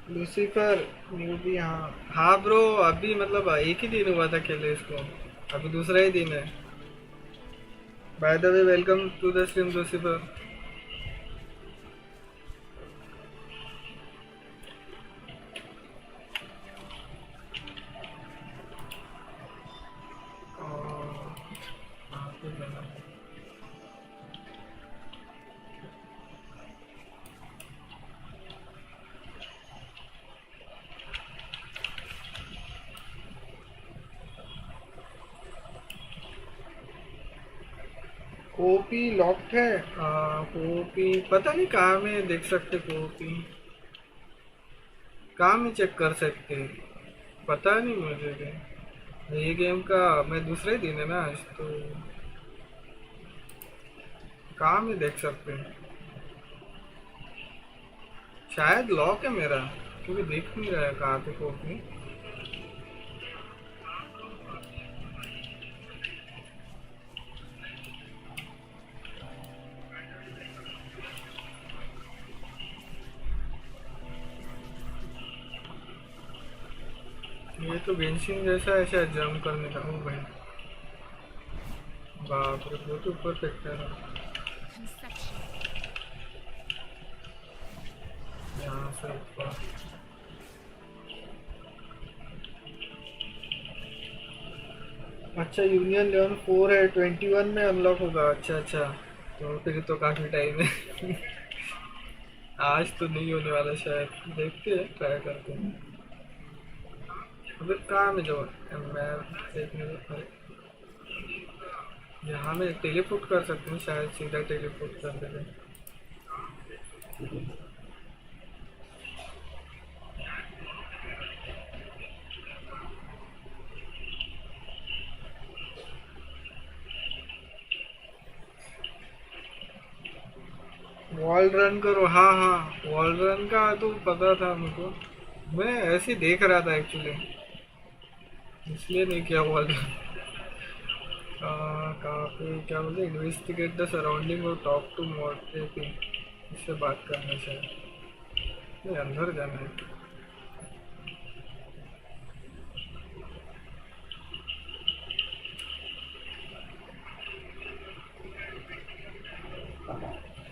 Lucifer movie, हाँ हाँ bro, अभी मतलब एक ही दिन हुआ था खेले इसको, अभी दूसरा ही दिन है। By the way welcome to the stream Lucifer. कोपी लॉक्ड है, कोपी पता नहीं कहाँ में देख सकते, कोपी कहाँ में चेक कर सकते, पता नहीं मुझे भी। ये गेम का मैं दूसरे दिन है ना आज, तो कहाँ में देख सकते हैं, शायद लॉक है मेरा, क्योंकि देख नहीं रहा है कहाँ पे कोपी। ये तो गेंशिन जैसा है शायद, जंप करने का। ओ भाई, बाप रे, बहुत ऊपर फेंकता है यहाँ से ऊपर। अच्छा, यूनियन लेवन 4 है, 21 में अनलॉक होगा। अच्छा अच्छा, तो फिर तो काफी टाइम है। आज तो नहीं होने वाला शायद, देखते हैं, ट्राई करते हैं। अबे कहाँ में जो मैं देखने को, यहाँ में टेलीपोर्ट कर सकते हैं शायद, सीधा टेलीपोर्ट कर देते हैं। वॉल रन करो, हाँ हाँ, वॉल रन का तो पता था मुझको, मैं ऐसे ही देख रहा था एक्चुअली, इसलिए नहीं किया वॉल रन। कहाँ पे क्या बोलते, इन्वेस्टिगेट द सराउंडिंग और टॉक टू मॉडरेटिंग, इससे बात करना चाहिए, नहीं अंदर जाना है।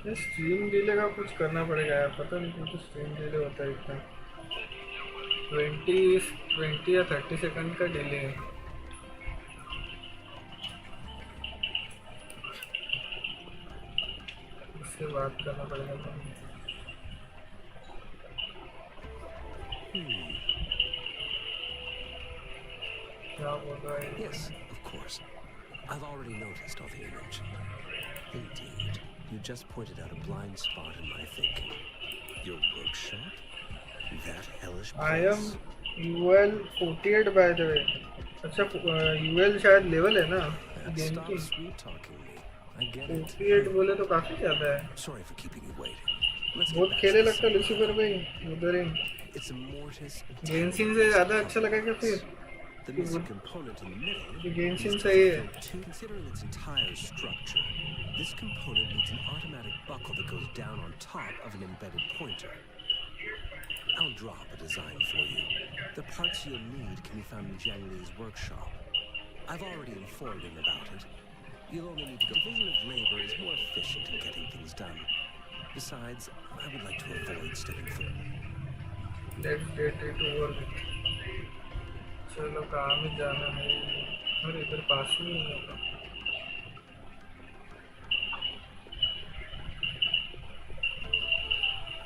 ये स्ट्रीम डिले का कुछ करना पड़ेगा यार, पता नहीं क्यों तो स्ट्रीम डिले होता है इतना, 20 या 30 सेकंड का डिले है। इससे बात करना पड़ेगा तो। क्या बोल रहा है ये? Yes, of course. I've already noticed all the image. Indeed. You just pointed out a blind spot in my thinking. Your workshop? That hellish I am place? UL 48 by the way. अच्छा, UL शायद level है ना That game की। stops sweet talking me. I get it. 48 बोले तो काफी ज्यादा है। Sorry for keeping you waiting. Let's get बहुत back to खेले the लगता है subject. लूसीफर भाई, Wuthering. It's a mortis Genshin tenon से ज्यादा अच्छा लगा क्या complex. फिर? The कि missing component in the middle Genshin needs to सही है। fulfill two. Considering its entire structure, this component needs an automatic buckle that goes down on top of an embedded pointer. I'll drop a design for you. The parts you'll need can be found in Jiang Li's workshop. I've already informed him about it. You'll only need to go. Division of labor is more efficient in getting things done. Besides, I would like to avoid stepping foot. Let's get it over with. चलो, कहाँ में जाना है? और इधर पास में ही होगा।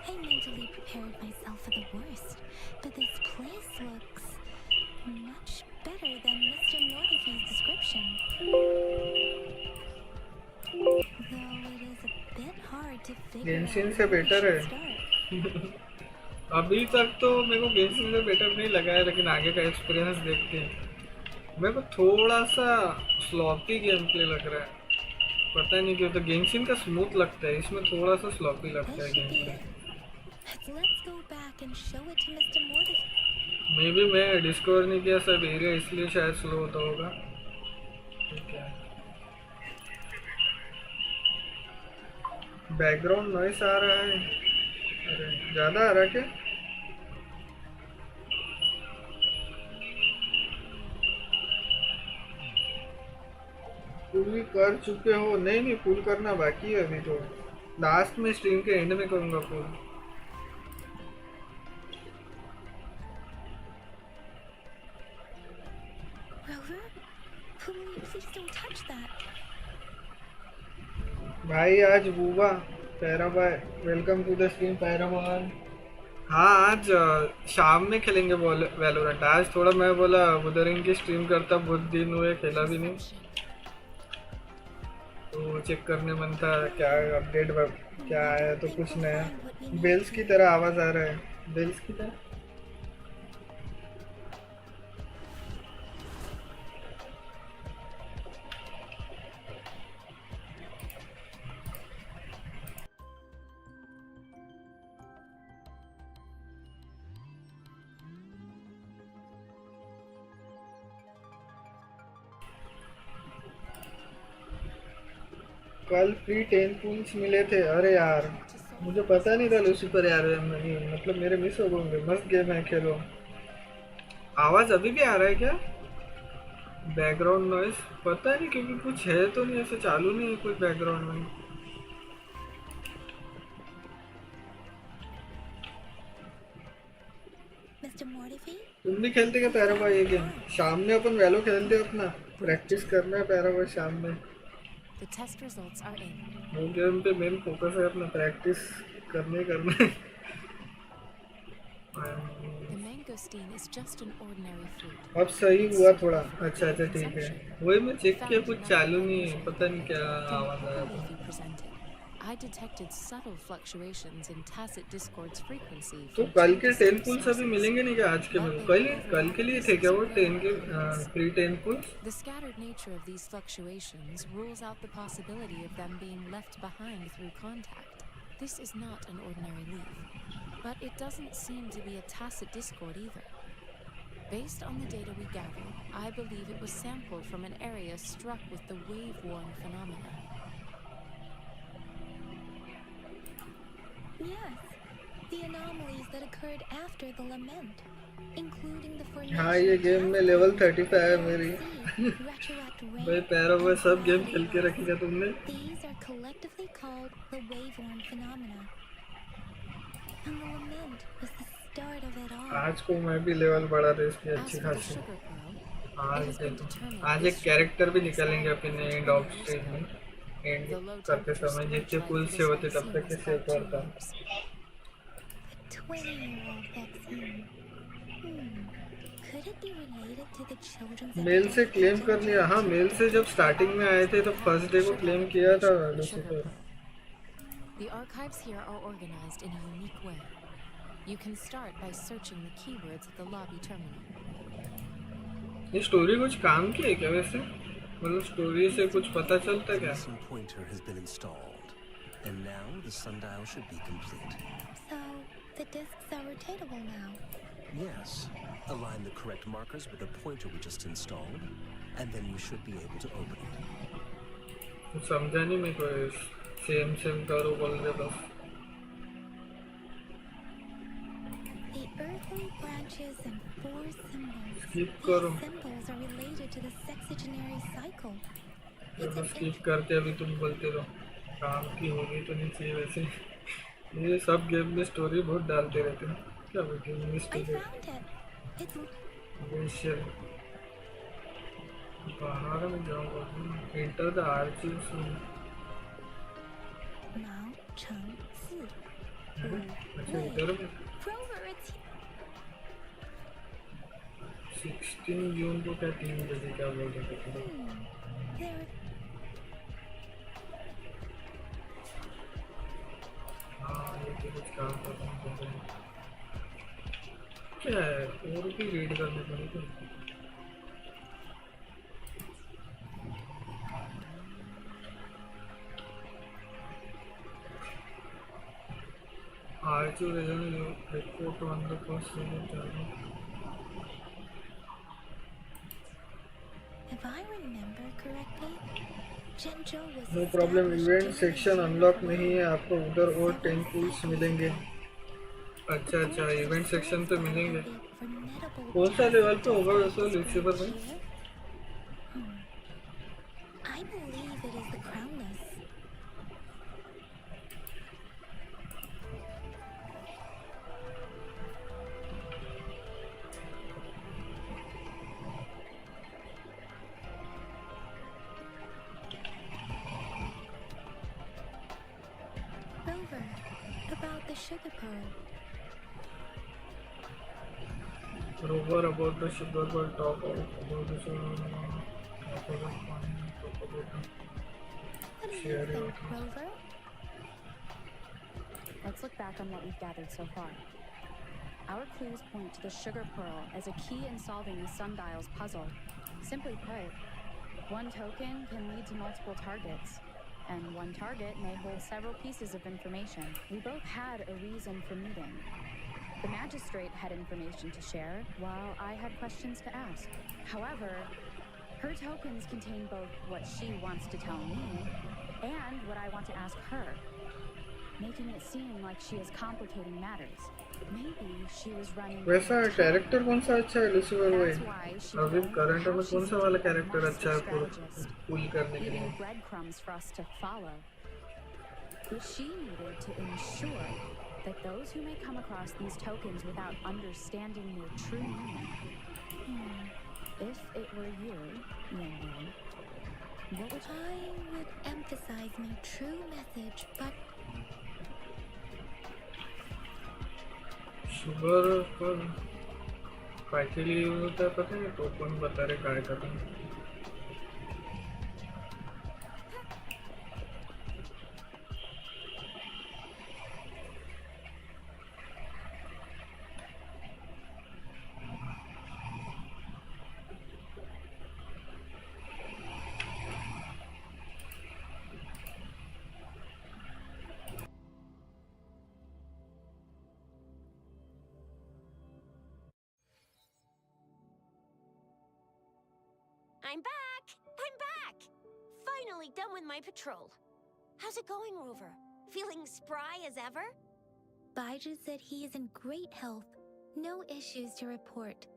I mentally prepared myself for the worst, but this place looks much better than Mr. Nordifi's description. Though it is a bit hard to figure out Genshin से where we बेटर should है। start. अभी तक तो मेरे को Genshin से better नहीं लगा है, लेकिन आगे का एक्सपीरियंस देखते हैं। मेरे को थोड़ा सा स्लॉपी गेम प्ले लग रहा है, पता नहीं क्यों, तो गेंशिन का स्मूथ लगता है, इसमें थोड़ा सा स्लॉपी लगता This है should game be play. it. Let's go back and show it to Mr. Mordifi. मे भी मैं डिस्कवर नहीं किया सब एरिया, इसलिए शायद स्लो होता होगा। ठीक है, बैकग्राउंड नॉइस आ रहा है। अरे ज़्यादा आ रहा है क्या? पूरी कर चुके हो? नहीं नहीं, फुल करना बाकी है अभी तो। लास्ट में स्ट्रीम के एंड में करूँगा full. Rover, please don't touch that. भाई आज बुआ पैरा भाई, वेलकम टू द स्ट्रीम पैरामोहन। हाँ आज शाम में खेलेंगे वैलोरेंट। आज थोड़ा मैं बोला वुदरिंग की स्ट्रीम करता, बहुत दिन हुए खेला भी नहीं, तो चेक करने मन था क्या अपडेट क्या आया। तो कुछ नया बेल्स की तरह आवाज आ रहा है, बेल्स की तरह। कल फ्री 10 पूल्स मिले थे। अरे यार मुझे पता नहीं था लूसीफर यार, मतलब मेरे मिस हो गए। मस्त गेम है, खेलो। आवाज अभी भी आ रहा है क्या? बैकग्राउंड नॉइस पता नहीं, क्योंकि कुछ है तो नहीं, ऐसे चालू नहीं है कोई बैकग्राउंड में। तुम भी खेलते क्या पैरा भाई ये गेम? शाम में अपन वैलो खेलते हो, अपना प्रैक्टिस करना है पैरा भाई शाम में। वो गेम पे मेन फोकस है अपना, प्रैक्टिस करना है। अब सही हुआ थोड़ा। अच्छा अच्छा ठीक है, वही मैं चेक किया, कुछ चालू नहीं है, पता नहीं क्या आवाज आ रहा था। I detected subtle fluctuations in tacit discord's frequency. तो कल के 10 पुल्स अभी मिलेंगे नहीं क्या आज के में? कल के लिए थे क्या वो 10 के free 10 pulls? The scattered nature of these fluctuations rules out the possibility of them being left behind through contact. This is not an ordinary leaf, but it doesn't seem to be a tacit discord either. Based on the data we gathered, I believe it was sampled from an area struck with the wave-worn phenomena. Yes, the anomalies that occurred after the lament, including the हाँ ये game में level 35 है मेरी। भाई पैरों में सब game खेल के रखी है तुमने। These are collectively called the wave-worn phenomena, and the lament was the start of it all. आज को मैं भी लेवल बढ़ा दे इसकी अच्छी खासी। आज एक कैरेक्टर भी निकालेंगे अपने एंड ऑफ स्ट्रीम में, एंड करते समय जितने पुल से होते तब तक कैसे करता। 20-year-old vaccine. Could it be related to the children's? Mail से क्लेम कर लिया। हाँ मेल से जब स्टार्टिंग में आए थे तो फर्स्ट डे को क्लेम किया था Lucifer. The archives here are organized in a unique way. You can start by searching the keywords at the lobby terminal. ये स्टोरी कुछ काम की है क्या वैसे? मतलब स्टोरी से कुछ पता चलता क्या? The pointer has been installed, and now the sundial should be complete. So the discs are rotatable now. Yes. Align the correct markers with the pointer we just installed, and then you should be able to open it. कुछ समझा नहीं मैं, कोई same करो बोल दे बस। The earthly branches and 4 symbols. Skip These करो। symbols are related to the sexagenary cycle. तो स्किप करते अभी तुम बोलते रहो, काम की होगी तो नहीं चाहिए वैसे। ये सब गेम में स्टोरी बहुत डालते रहते हैं, क्या बोलते हैं I story? found it. It's बेशर बाहर में जाऊंगा, enter the archives. Mao Cheng Si. अच्छा इधर में Rover, it's 16 जून को क्या 3 बजे क्या बोल रहे थे? there. हाँ ये तो कुछ काम कर रहे हैं। क्या है और भी रीड करने पड़ेगा। Archive resume report on the first unit. If I remember correctly, Zhenzhou was no problem, established event during section the unlock नहीं है, आपको उधर और 10 टूल्स मिलेंगे। अच्छा अच्छा इवेंट सेक्शन पे मिलेंगे। कौन सा लेवल पे होगा वैसे लूसीफर में? I believe sugar pearl. Rover about the sugar will talk about the sugar, talk about What do you share your think, Rover? Let's look back on what we've gathered so far. Our clues point to the sugar pearl as a key in solving the sundial's puzzle. Simply put, one token can lead to multiple targets, and one target may hold several pieces of information. We both had a reason for meeting. The magistrate had information to share, while I had questions to ask. However, her tokens contain both what she wants to tell me and what I want to ask her, making it seem like she is complicating matters. Maybe she was running. वैसा character कौन सा अच्छा है Lucifer That's भाई? why she अभी learned current how में कौन she's सा वाला indeed a कैरेक्टर अच्छा master है strategist, पुल करने के leaving लिए? breadcrumbs for us to follow. But she needed to ensure that those who may come across these tokens without understanding their true meaning. If it were you, Yang Yang, what would you... I would emphasize my true message, but sugar पर काय के लिए use होता है पता है? Token बता रहे काय करना है. I'm back! I'm back! Finally done with my patrol. How's it going, Rover? Feeling spry as ever? Baiju said he is in great health. No issues to report.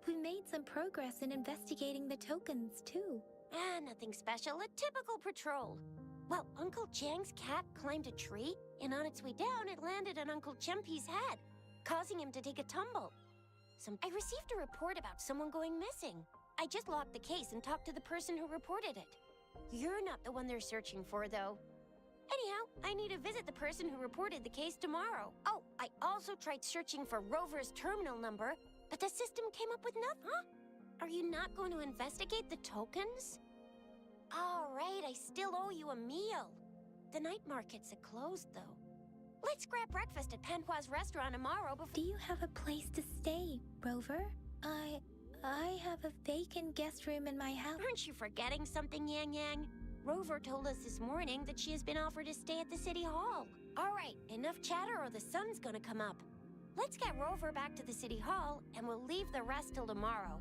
We made some progress in investigating the tokens, too. Nothing special. A typical patrol. Well, Uncle Chang's cat climbed a tree, and on its way down, it landed on Uncle Chempi's head, causing him to take a tumble. I received a report about someone going missing. I just locked the case and talked to the person who reported it. You're not the one they're searching for, though. Anyhow, I need to visit the person who reported the case tomorrow. Oh, I also tried searching for Rover's terminal number, but the system came up with nothing. Huh? Are you not going to investigate the tokens? All right, I still owe you a meal. The night markets are closed, though. Let's grab breakfast at Panhua's restaurant tomorrow before... Do you have a place to stay, Rover? I have a vacant guest room in my house. Aren't you forgetting something, Yang Yang? Rover told us this morning that she has been offered a stay at the City Hall. All right, enough chatter or the sun's gonna come up. Let's get Rover back to the City Hall, and we'll leave the rest till tomorrow.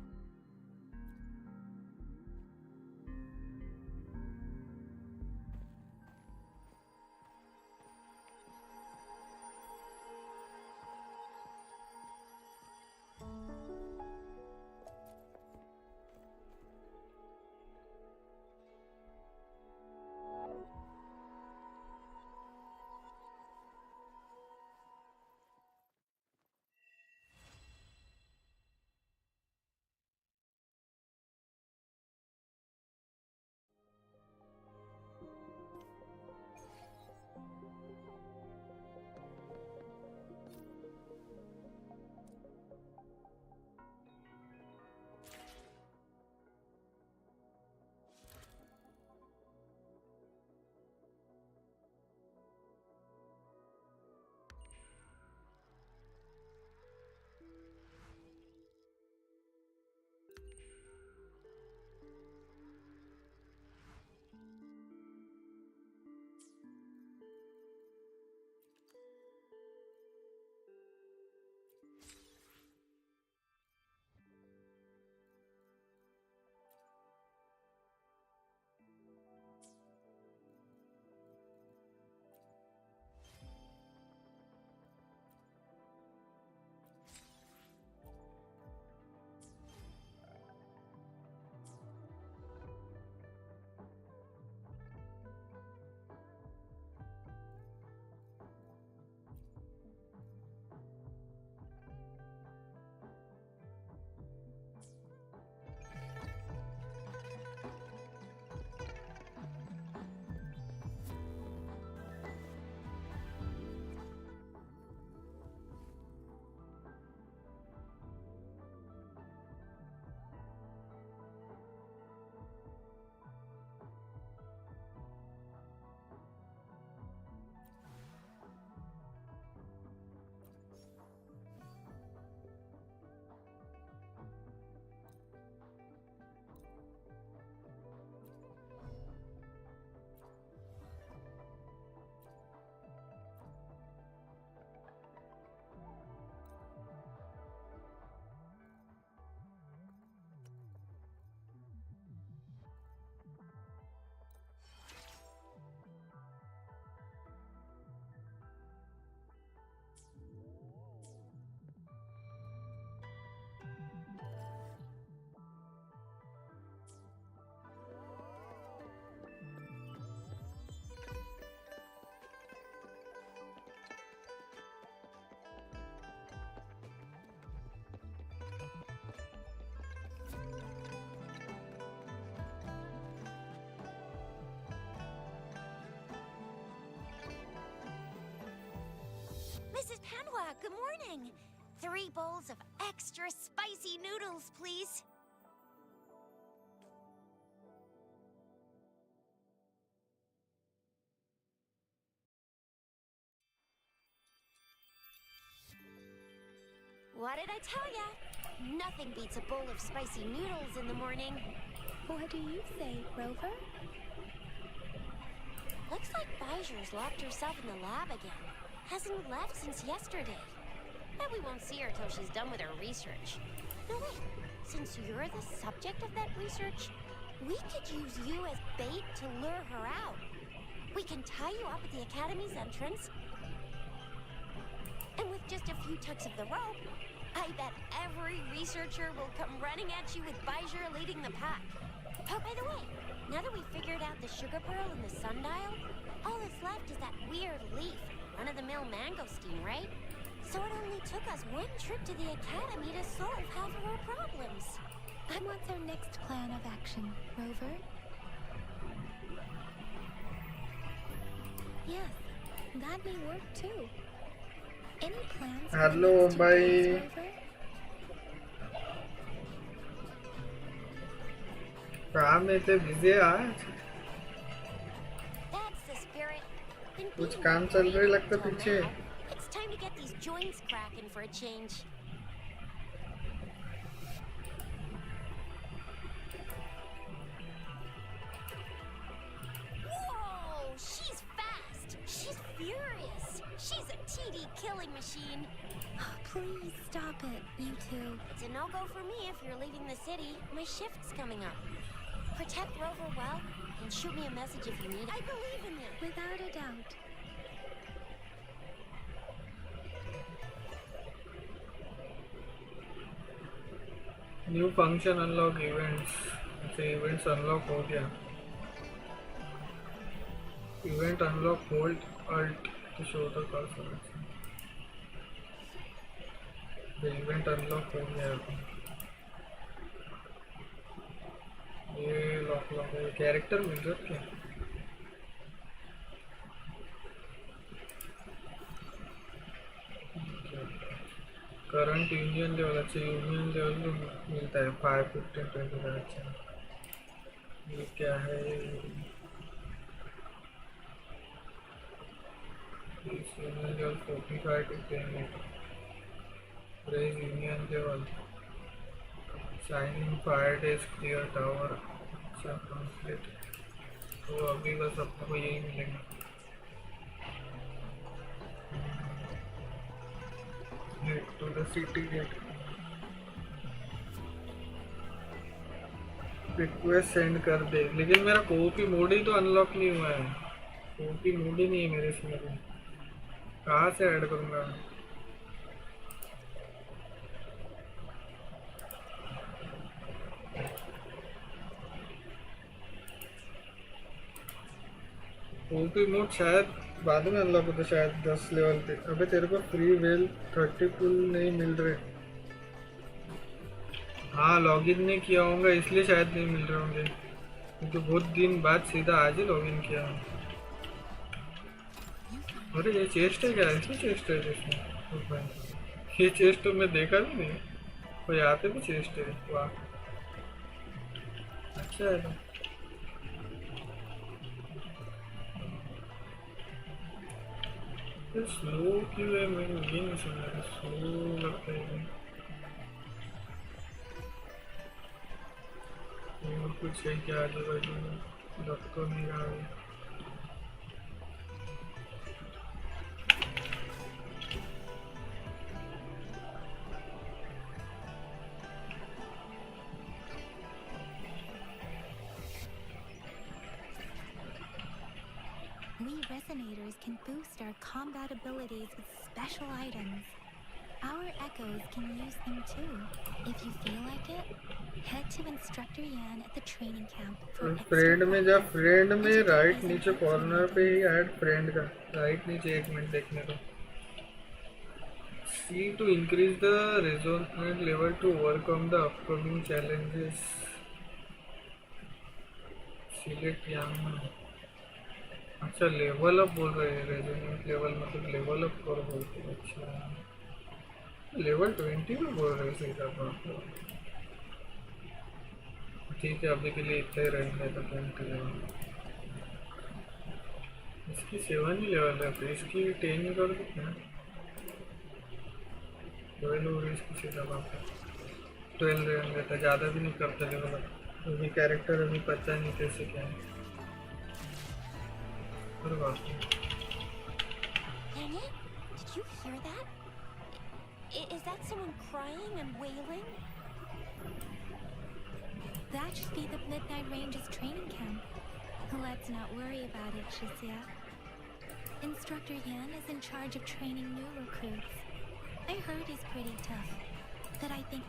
Mrs. Panhua, good morning. 3 bowls of extra spicy noodles, please. What did I tell ya? Nothing beats a bowl of spicy noodles in the morning. What do you say, Rover? Looks like Bijou's locked herself in the lab again. Hasn't left since yesterday. Bet we won't see her till she's done with her research. No, wait. Since you're the subject of that research, we could use you as bait to lure her out. We can tie you up at the Academy's entrance, and with just a few tugs of the rope, I bet every researcher will come running at you with Bijou leading the pack. Oh, by the way, now that we've figured out the sugar pearl and the sundial, all that's left is that weird leaf, run-of-the-mill mangosteen, right? So it only took us 1 trip to the Academy to solve half of our problems. And what's our next plan of action, Rover? Yes, that may work too. Any plans? Hello, bye. काम में थे busy आज That's the spirit. Been कुछ being काम चल रही लगता till पीछे now. It's time to get these joints cracking for a change. Whoa! She's fast. She's furious. She's a TD killing machine. Please stop it, you two. It's a no-go for me if you're leaving the city. My shift's coming up. Protect Rover well, and shoot me a message if you need it. I believe in you. Without a doubt. New function unlock events अच्छा events unlock हो गया event unlock hold alt to show the cursor the event unlock हो गया ये lock lock है character मिल रहा है क्या करंट यूनियन लेवल अच्छा यूनियन लेवल तो मिलता है 5, 15, 20 का अच्छा ये क्या है इस union level 45 to 10 raise union level shining fire days clear tower अच्छा कंप्लीट तो अभी बस सबको यही मिलेगा Head to the city gate. Request send कर दे लेकिन मेरा कॉपी मोड ही तो अनलॉक नहीं हुआ है कॉपी मोड ही नहीं है मेरे इसमें कहाँ से ऐड करूँगा कॉपी मोड शायद बाद में अनलॉक होता शायद 10 लेवल पे अबे तेरे को फ्री वेल 30 पुल नहीं मिल रहे हाँ लॉगिन नहीं किया होगा इसलिए शायद नहीं मिल रहे होंगे क्योंकि बहुत दिन बाद सीधा आज ही लॉगिन किया अरे ये चेस्ट है क्या ऐसी चेस्ट है जिसमें ये चेस्ट तो मैं देखा भी नहीं कोई आते भी चेस्ट है वाह अच्छा है स्लो क्यों है मैं ये नहीं समझ स्लो लगता है और कुछ है क्या आजू बाजू लग तो नहीं रहा है We resonators can boost our combat abilities with special items. Our echoes can use them too. If you feel like it, head to Instructor Yan at the training camp for friend में जा friend में right नीचे corner पे ही add friend का right नीचे 1 minute देखने को C to increase the resonance level to overcome the upcoming challenges select Yang अच्छा लेवल अप बोल रहे हैं, रेजिडेंट लेवल मतलब लेवल अप करो बोलते हैं। अच्छा लेवल 20 में बोल रहे हैं सीधा बात तो। ठीक है अभी के लिए इतना ही रहेंगे तो 20 लेवल। इसकी 7 ही लेवल है तो इसकी 10 ही कर देते हैं। 12 और इसकी सीधा बात है 12 रहेंगे तो ज़्यादा भी नहीं करते लेवल अप क्योंकि कैरेक्टर अभी पता नहीं कैसे क्या है। और बात नहीं। Dang it! Did you hear that? Is that someone crying and wailing? That should be the Midnight Range's training camp. Let's not worry about it, Shisia. Instructor Yan is in charge of training new recruits. I heard he's pretty tough, but I think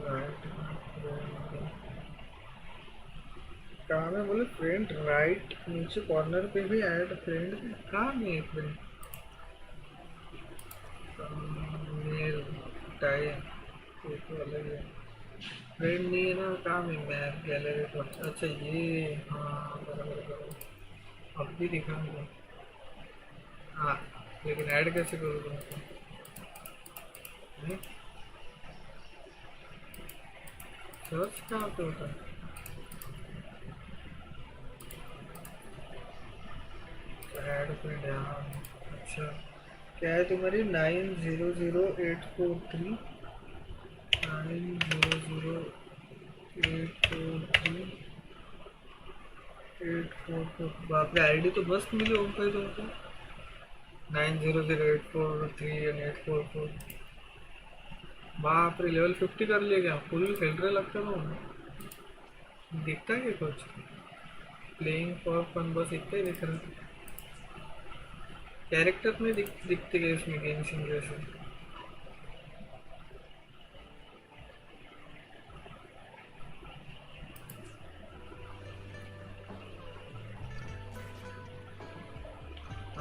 right कहाँ में बोले friend right नीचे corner पे भी add friend कहाँ में है friend mail time ये तो अलग है फ्रेंड नहीं है ना कहाँ में मैप गैलरी तो अच्छा ये हाँ बराबर बराबर अब भी दिखा मुझे हाँ लेकिन ऐड कैसे करूँगा सर्च कहाँ पे होता है ऐड फ्रेंड यहाँ अच्छा क्या है तुम्हारी 900843 900843 बाप रे आईडी तो मस्त मिली ओम भाई तुमको 900843 एंड 844 बाप रे लेवल 50 कर लिया क्या फुल खेल रहे लगता है दिखता है क्या कुछ प्लेइंग फॉर फन बस इतना ही दिख रहा है कैरेक्टर में दिखते गए इसमें गेम सिंह जैसे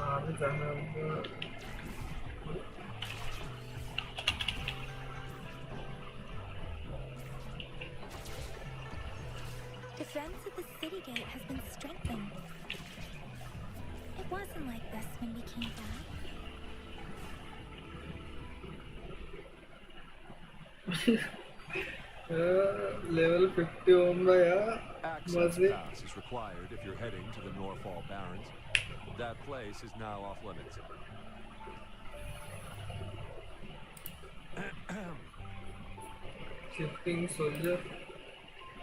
आगे जाना होगा defense of the city gate has been strengthened. It wasn't like this when we came back. level 50 ओम भाई Access मजे pass is required if you're heading to the Norfall Barrens. That place is now off limits. Shifting soldier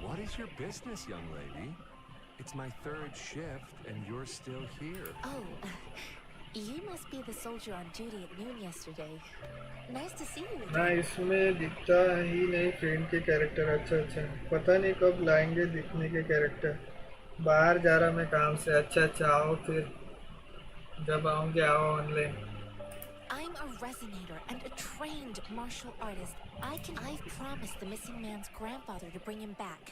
What is your business, young lady? It's my third shift and you're still here. Oh, you must be the soldier on duty at noon yesterday. Nice to see you ना again. इसमें दिखता ही नहीं friend के character अच्छा अच्छा पता नहीं कब लाएंगे दिखने के कैरेक्टर बाहर जा रहा मैं काम से अच्छा अच्छा आओ फिर जब आओगे आओ online I'm a resonator and a trained martial artist. I've promised the missing man's grandfather to bring him back.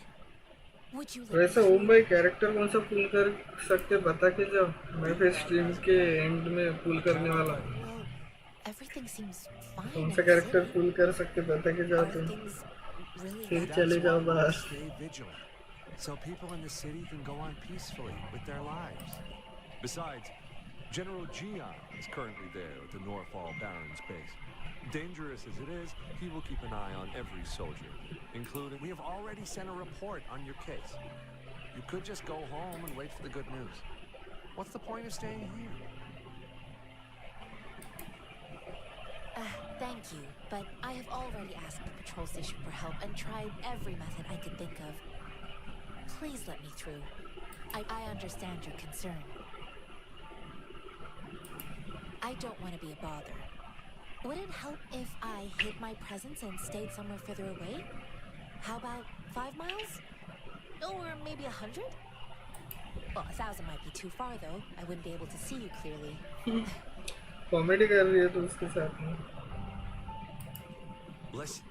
Would you like वैसे to ओम भाई कैरेक्टर कौन सा पुल कर सकते बता के जाओ मैं फिर स्ट्रीम के एंड में पुल करने वाला हूँ Well, everything seems fine कौन in सा the कैरेक्टर city. पुल कर सकते बता के जाओ Are तुम things really फिर bad? चले जाओ we बाहर stay vigilant, so people in the city can go on peacefully with their lives. Besides, General Gian is currently there at the Norfall Barrens base. Dangerous as it is, he will keep an eye on every soldier, including... We have already sent a report on your case. You could just go home and wait for the good news. What's the point of staying here? Thank you, but I have already asked the patrol station for help and tried every method I could think of. Please let me through. I understand your concern. I don't want to be a bother. Would it help if I hid my presence and stayed somewhere further away? How about 5 miles? Or maybe 100? Well, 1,000 might be too far, though. I wouldn't be able to see you clearly. Comedy कर रही है तो उसके साथ में Listen,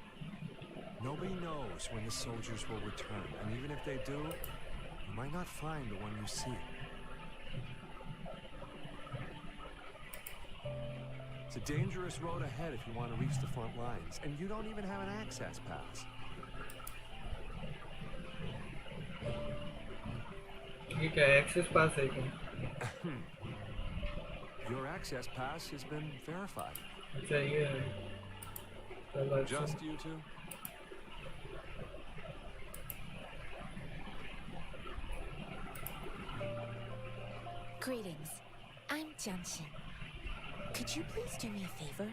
nobody knows when the soldiers will return, and even if they do, you might not find the one you seek. It's a dangerous road ahead if you want to reach the front lines, and you don't even have an access pass. ये क्या access पास है क्या? Your access pass has been verified. अच्छा ये है, चलो अच्छा। Just you two? Greetings. I'm Jianxin. Could you please do me a favor?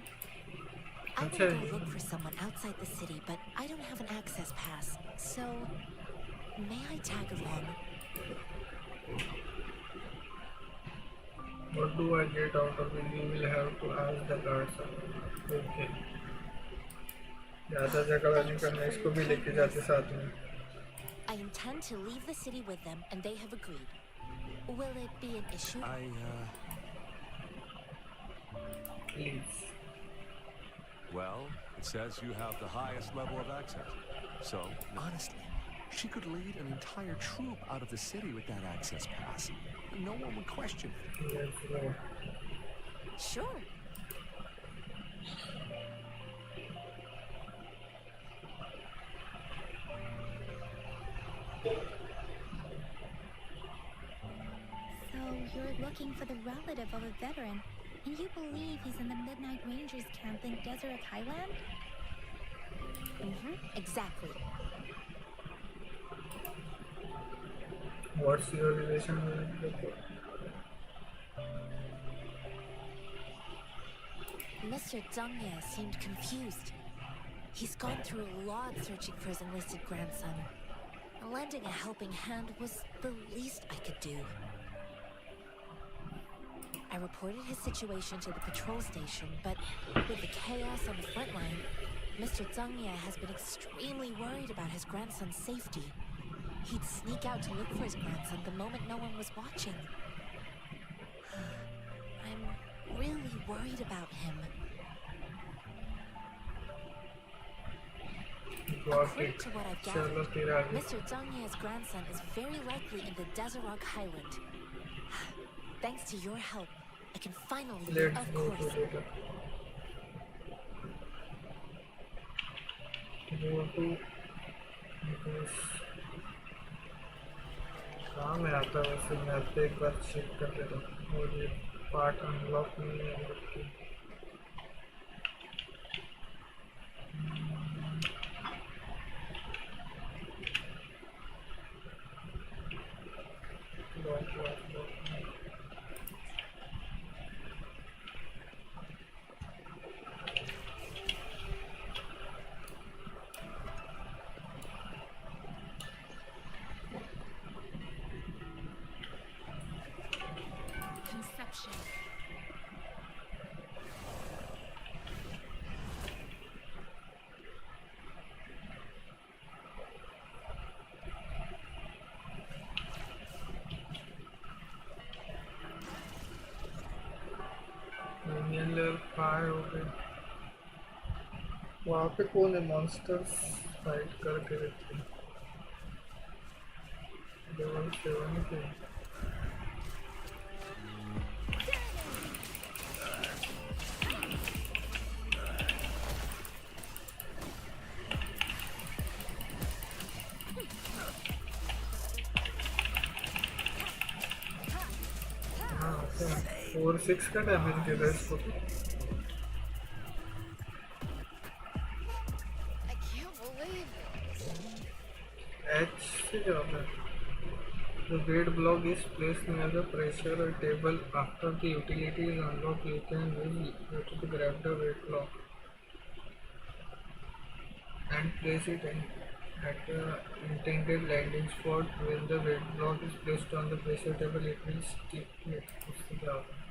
I want to Okay. go look for someone outside the city, but I don't have an access pass. So, may I tag along? What do I get out of it? You will have to ask the guards. Okay. ज़्यादा जगह नहीं करना, इसको भी लेके जाते साथ में। I intend to leave the city with them, and they have agreed. Will it be an issue? Please. Well, it says you have the highest level of access. So, honestly, she could lead an entire troop out of the city with that access pass. No one would question it. Let's go. Sure. So you're looking for the relative of a veteran, and you believe he's in the Midnight Rangers camp in Deseret Highland? Exactly. What's your relation with the Mr. Zhang Ye seemed confused. He's gone through a lot searching for his enlisted grandson. Lending a helping hand was the least I could do. I reported his situation to the patrol station, but with the chaos on the front line, Mr. Zhang Ye has been extremely worried about his grandson's safety. He'd sneak out to look for his grandson the moment no one was watching. I'm really worried about him. According to what I've gathered, Mr. Zhang Ye's grandson is very likely in the Deseret Highland. Thanks to your help, I can finally leave, Let's of go course. to data. Go to this. कहाँ में आता है वैसे? मैं अब एक बार check कर लेता हूँ और ये पार्ट अनलॉक नहीं है अभी तक। Lock Conception. यूनियन लेवल 5 हो गए। वहाँ पे कौन है? मॉन्स्टर्स फाइट करके रहते हैं। लेवल 7 के। हाँ, 4-6 का डैमेज दे रहा है इसको। I can't believe it. H से जाता है। The weight block is placed near the pressure table. After the utility is unlocked, you can use it to grab the weight block and place it at the intended landing spot. When the weight block is placed on the pressure table, it will stick to it. उससे क्या होता है?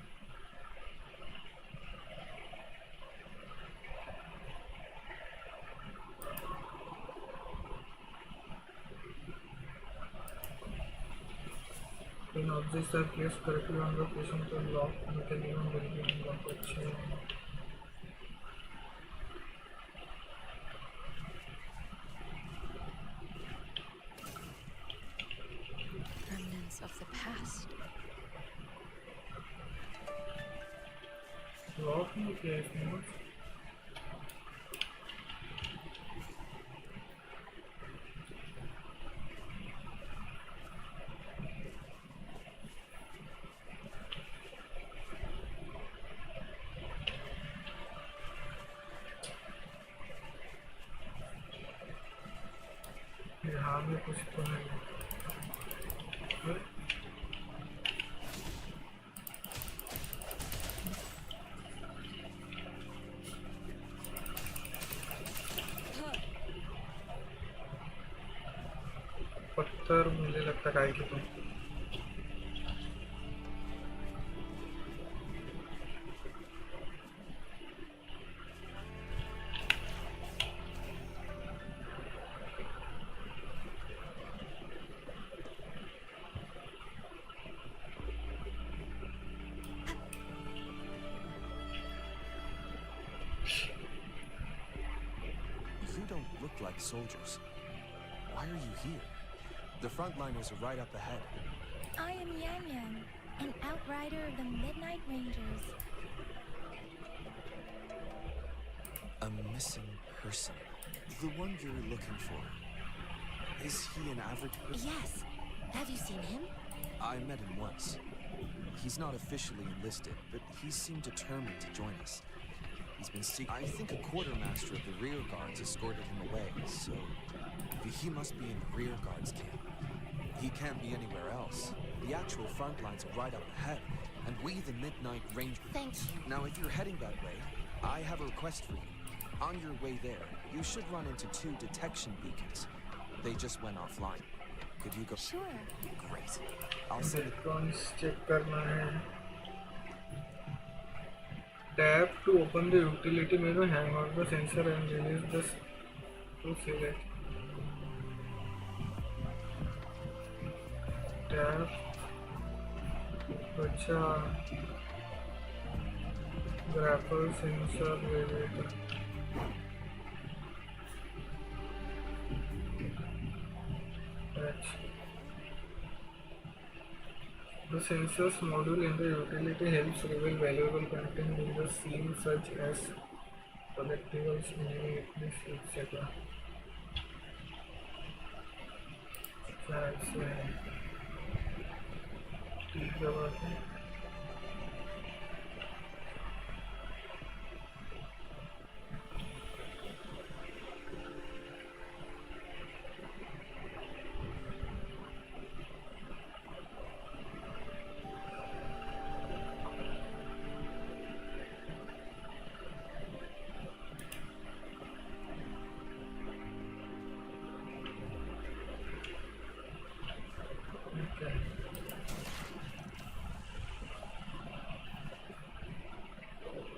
When objects are placed correctly on the position to lock, mechanism will be unlocked. अच्छा है। Remnants of the past. Lock नहीं किया इसने बस। आगे कुछ तो नहीं है। पत्थर मुझे लगता है कि तो You don't look like soldiers. Why are you here? The frontliners are right up ahead. I am Yan Yan, an outrider of the Midnight Rangers. A missing person. The one you're looking for. Is he an average person? Yes. Have you seen him? I met him once. He's not officially enlisted, but he seemed determined to join us. He's been seeking. I think a quartermaster of the rear guards escorted him away, so he must be in the rear guards camp. He can't be anywhere else. The actual front lines are right up ahead, and we, the Midnight Rangers. Thank you. Now, if you're heading that way, I have a request for you. On your way there, you should run into 2 detection beacons. They just went offline. Could you go? Sure. Great. I'll send it. Electronics check करना है। Tap to open the utility menu, hang on the sensor and release this to select. Tap. अच्छा grapple sensor elevator. The sensors module in the utility helps reveal valuable content in the scene such as collectibles, enemy weakness, etc. ठीक है बात है।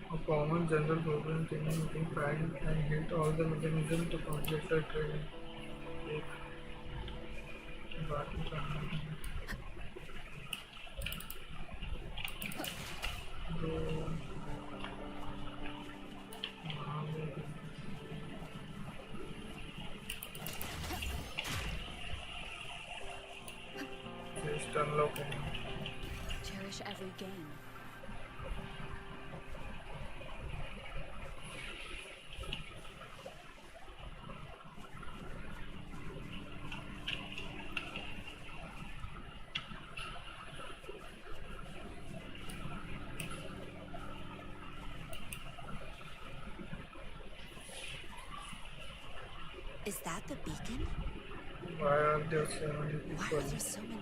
A common general problem training you can find and hit all the mechanisms to complete the training. बाकी करना है। Just unlock it. Cherish every game. Is that the beacon? Why are there so many Why people? are there so many?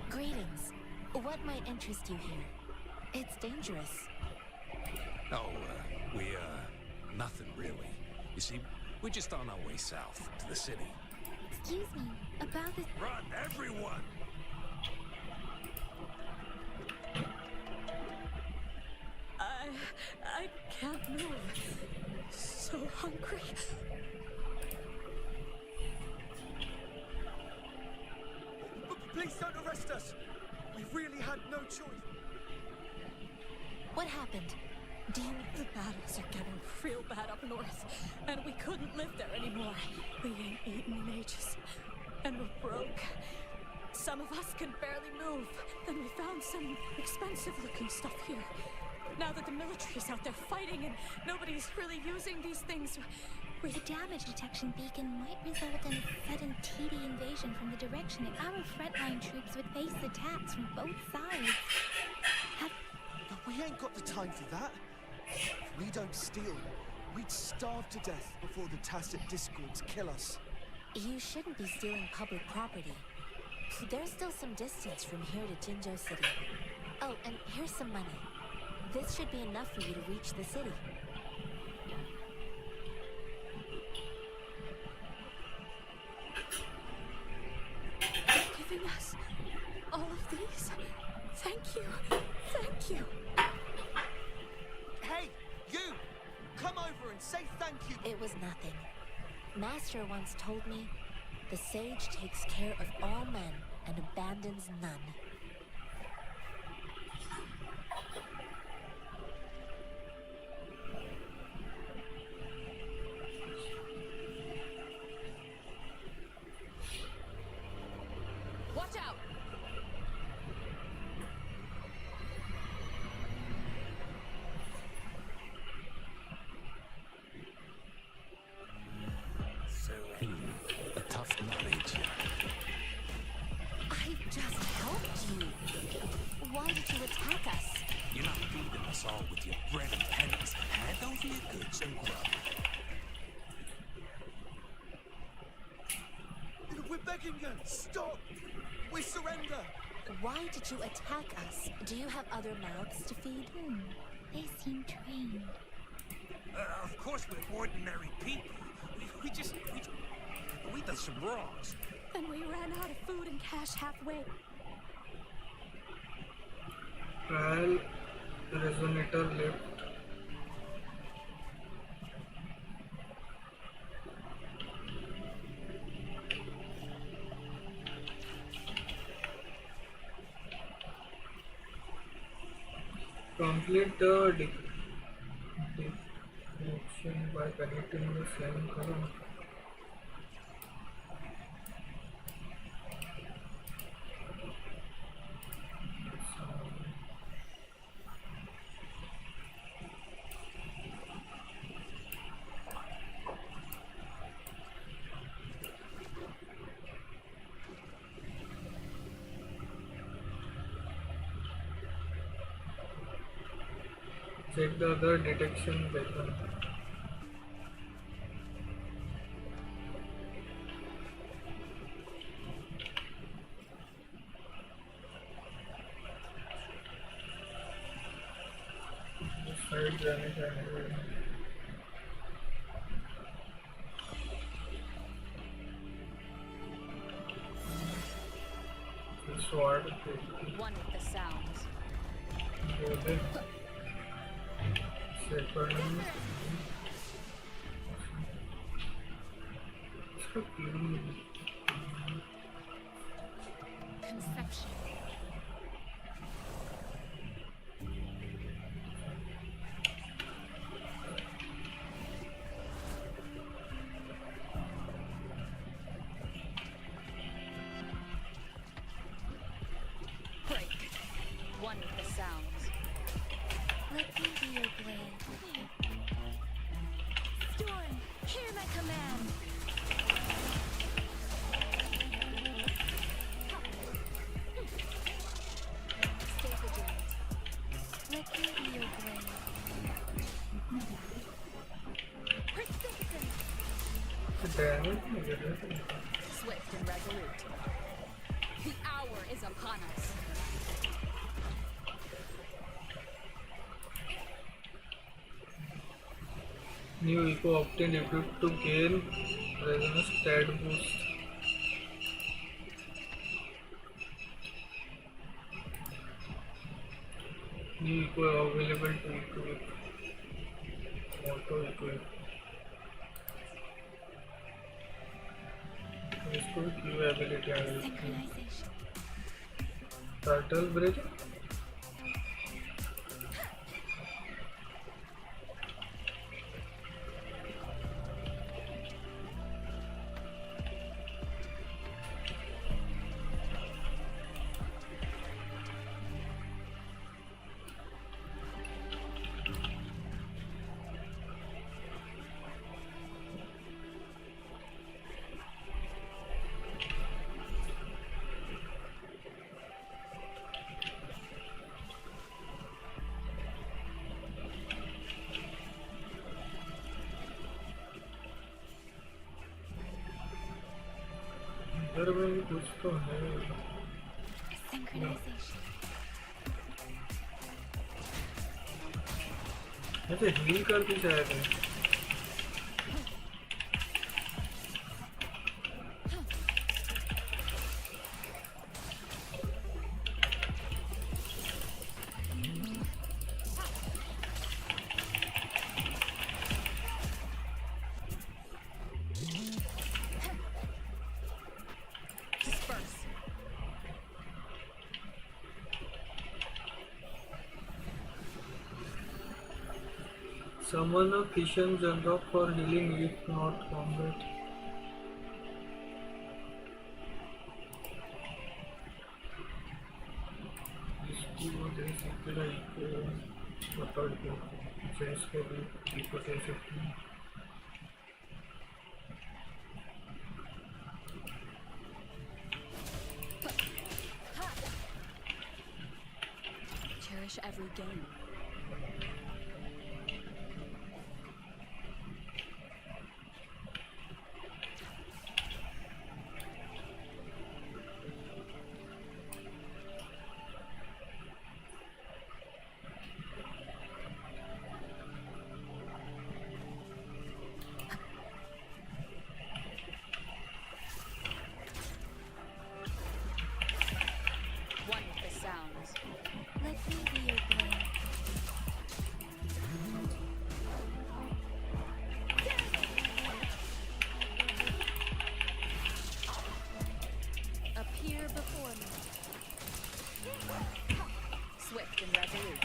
Greetings. What might interest you here? It's dangerous. Oh, nothing really. You see, we're just on our way south to the city. Excuse me, about this. Run, everyone! I can't move. So hungry. Please don't arrest us! We really had no choice. What happened? Do you... The battles are getting real bad up north, and we couldn't live there anymore. We ain't eaten in ages, and we're broke. Some of us can barely move. Then we found some expensive-looking stuff here. Now that the military's out there fighting and nobody's really using these things, The damage detection beacon might result in a sudden TD invasion from the direction and our frontline troops would face attacks from both sides. But we ain't got the time for that. If we don't steal, we'd starve to death before the tacit discords kill us. You shouldn't be stealing public property. There's still some distance from here to Jinzhou City. Oh, and here's some money. This should be enough for you to reach the city. Giving us all of these? Thank you. Thank you. Hey, you! Come over and say thank you! It was nothing. Master once told me, the sage takes care of all men and abandons none. Watch out! A tough knowledge. I just helped you. Why did you attack us? You're not feeding us all with your bread and pennies. Hand over your goods and grub. We're begging you! Stop! We surrender! Why did you attack us? Do you have other mouths to feed? They seem trained. Of course we're ordinary people. We done some wrongs. And we ran out of food and cash halfway. Trial resonator left. Complete the detection by connecting the same current. Check the other detection beacon. Side जाने का है. Sword. One with the sounds. Good. Second. Conception. Break. One with the sounds. Let me be your blade. Storm, hear my command. Stay vigilant. Let me be your blade. Persistent. Damage. Swift and resolute. The hour is upon us. New eco obtained equipped to gain resonance stat boost. New eco available to equip. Auto equip. Restore Q ability. Synchronization. Turtle bridge. इधर में भी कुछ तो है। Synchronization. ऐसे heal करती शायद है। Disperse. Summon a Kishan Jandok for healing if not combat. इसकी वो दे सकते हैं इको पकड़ के जेस को भी इको दे सकते हैं। Cherish every gain. One with the sounds. Let me be your blade. Appear before me. Swift and resolute.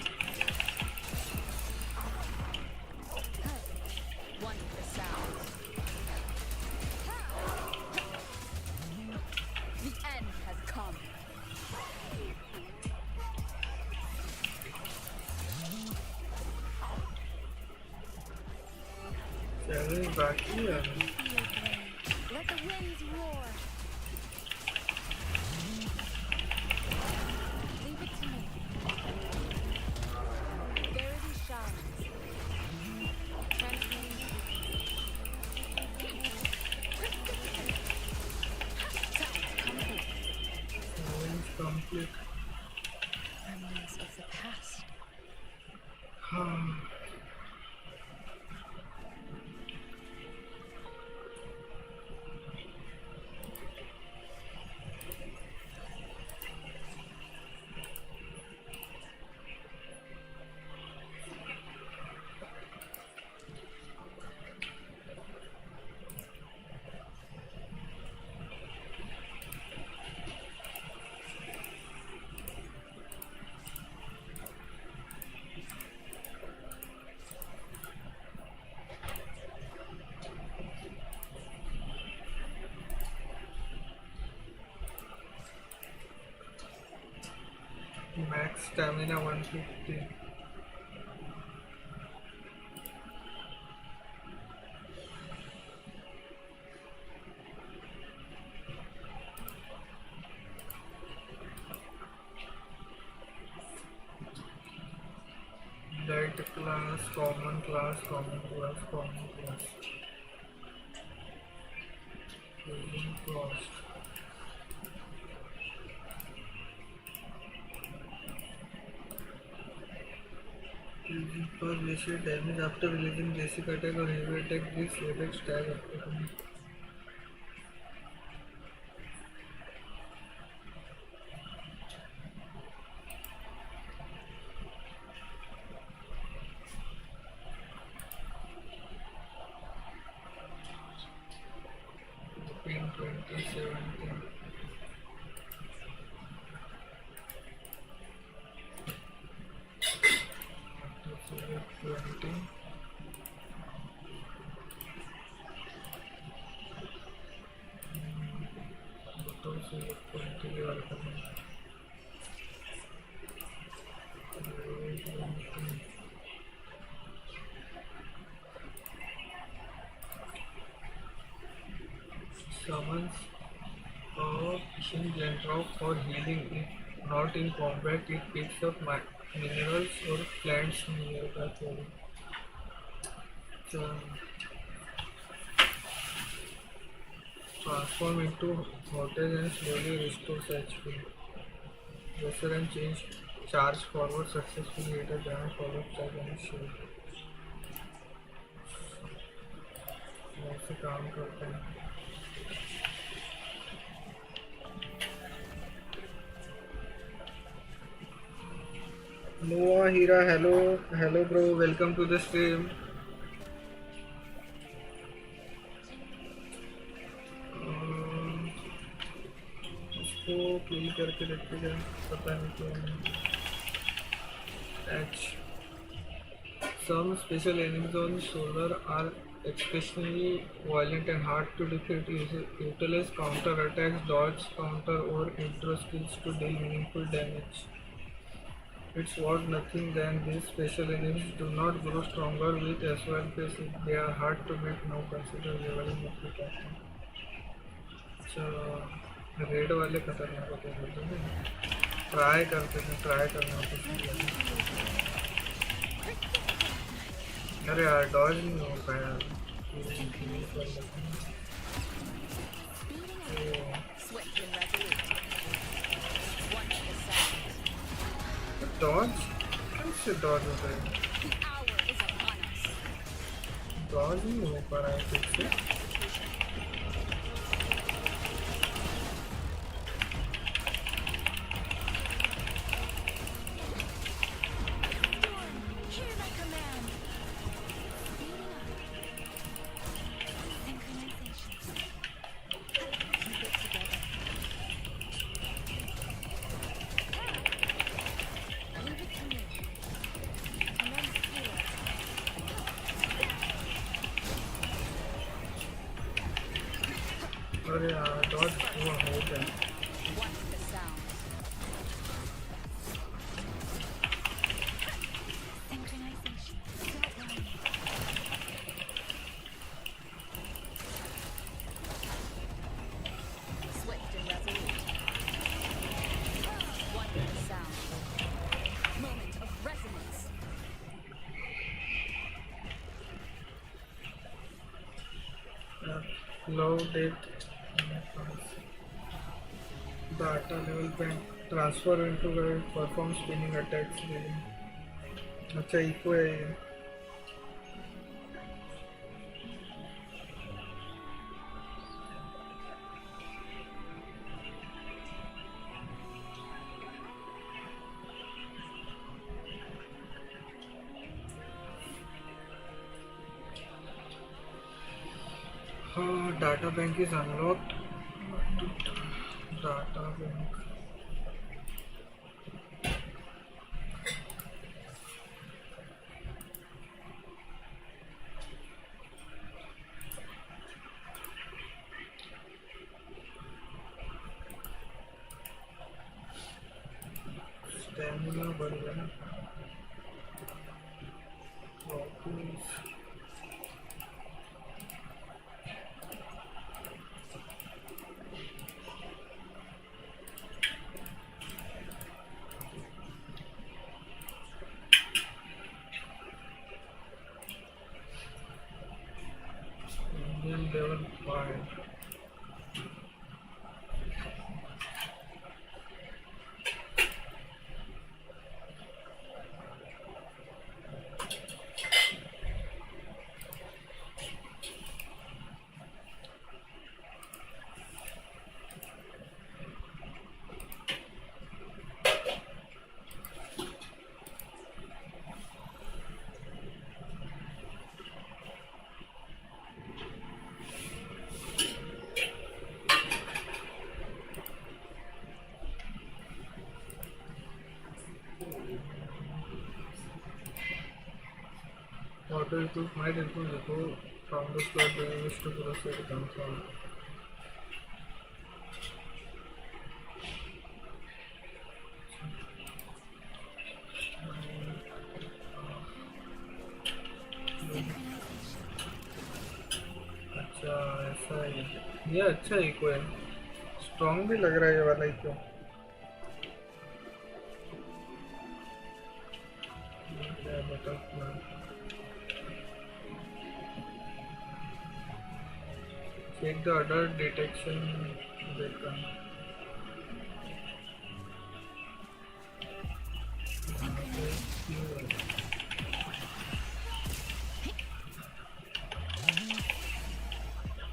One with the sounds. The end has come. Challenge बाकी है। Let the winds roar. Leave it to me. Verity shines. Transmitting challenge complete. Remnants of the past. हाँ max stamina 150। Light class common class common class common class cost पर जैसे damage after releasing basic attack और heavy attack this apex tag आपको 2017 20 summons a fishing gentle for healing. If not in combat, it picks up minerals or plants nearby. So, fast. transform into hotels and slowly restores HP. Restaurant change charge forward successfully hit a giant follow-up check and shield. ऐसे काम करते हैं. Noah Hira, hello bro, welcome to the stream. इसको किल करके देखते हैं, पता नहीं क्यों. H. Some special enemies on shoulder are exceptionally violent and hard to defeat. Utilize counter attacks, dodge, counter, or intro skills to deal meaningful damage. It's worth nothing than these special enemies do not grow stronger with SOL pace. They are hard to beat. Now consider leveling up the captain. So, red वाले खतरनाक होते हैं. Try करते हैं, try करना होता है. अरे यार डॉज नहीं हो पाया. डॉज कैसे डॉज होता है? डॉज नहीं हो पा रहा है ठीक से. अरे यार डॉज हुआ हो गया. Load it. Data level pen transfer into the perform spinning attacks. अच्छा इको है ये. Data bank is unlocked. Data bank. Stamina बढ़ गया ना. Level 5. Auto improve might improve the go from the slot where you wish to proceed to control. अच्छा ऐसा है. ये अच्छा इको है. स्ट्रॉन्ग भी लग रहा है ये वाला eco. Take the adult detection beacon.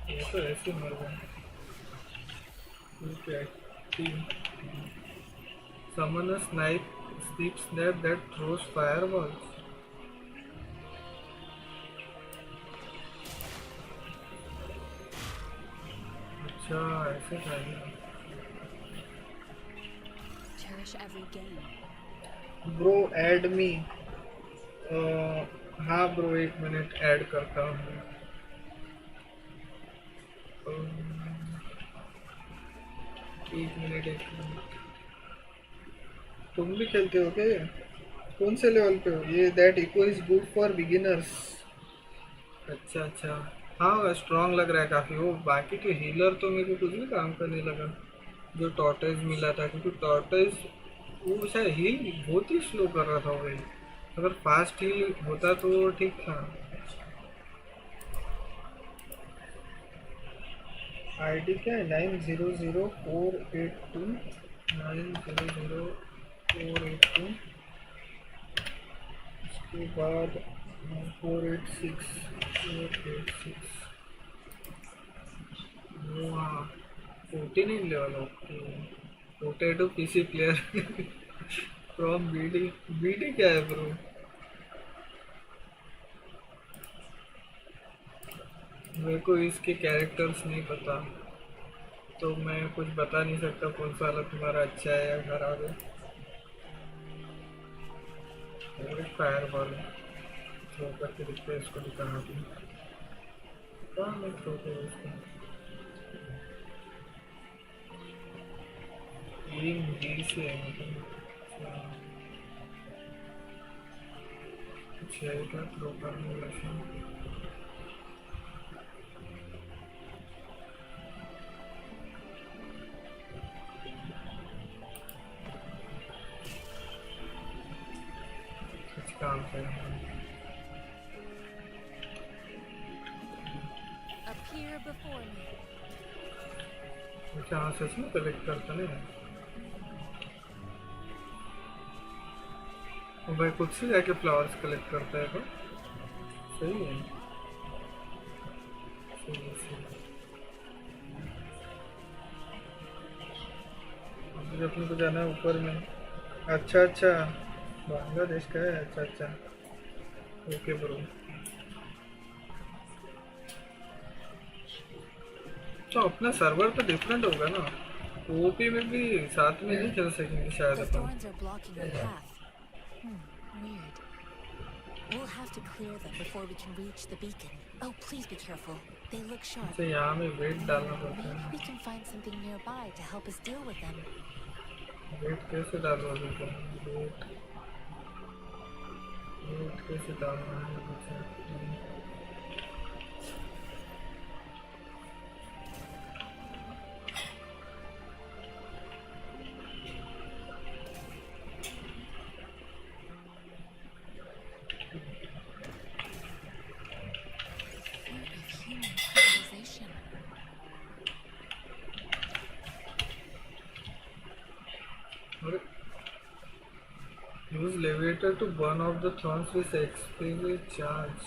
ये तो ऐसे मर गए. ठीक है. तीन. Summon a sleep snap that throws fireballs. अच्छा ऐसे चाहिए. Cherish every game. Bro add me. हाँ ब्रो 1 मिनट ऐड करता हूँ. एक मिनट. तुम भी खेलते हो क्या? कौन से लेवल पे हो? ये that eco is good for beginners. अच्छा अच्छा. हाँ स्ट्रांग लग रहा है काफ़ी. वो बाकी के हीलर तो मेरे को कुछ भी काम का नहीं लगा जो टॉर्टोइज मिला था, क्योंकि टॉर्टोइज वो शायद हील बहुत ही स्लो कर रहा था. वो अगर फास्ट हील होता तो ठीक था. आईडी क्या है? 900482 900482. उसके बाद 486. हाँ 14 level. Okay. Potato PC player from BD. BD क्या है ब्रो? मेरे को इसके कैरेक्टर्स नहीं पता तो मैं कुछ बता नहीं सकता कौन सा वाला तुम्हारा अच्छा है या खराब है. फायर बॉल थ्रो करके दिखते हैं. इसको दिखाना भी कहाँ मैं थ्रो करूँ इसको. जी से है मतलब कुछ है क्या थ्रो करने वाला. काम से Appear before me. अच्छा हाँ सच में कलेक्ट करता नहीं. वो भाई खुद से जाके फ्लावर्स कलेक्ट करता है तो सही है. सही. अभी अपने को जाना है ऊपर में. अच्छा अच्छा बांग्लादेश का है. अच्छा अच्छा. Okay bro. तो अपना सर्वर तो डिफरेंट होगा ना. ओपी में भी साथ में नहीं चल सकेंगे शायद The upon. thorns are blocking our path. Weird. We'll have to clear them before we can reach the beacon. Oh, please be careful. They look sharp. तो यहाँ में वेट डालना पड़ता Maybe है. we can find something nearby to help us deal with them. Wait कैसे डालूँ अभी तो. वेट कैसे डालना है कुछ. Use levator to burn off the thorns with explosive charge.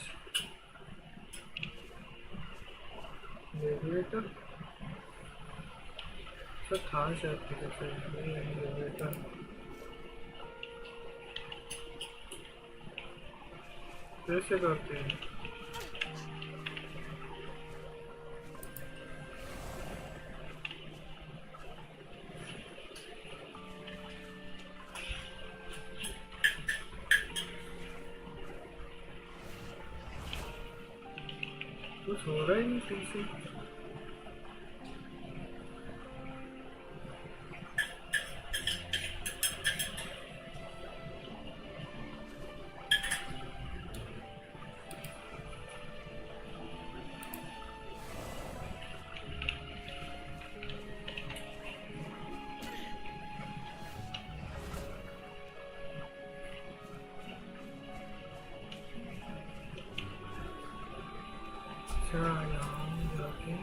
Levator? तो था शायद कैसे लेवेटर. कैसे करते हैं? कुछ हो रहा ही नहीं ठीक से. अच्छा यहाँ जाके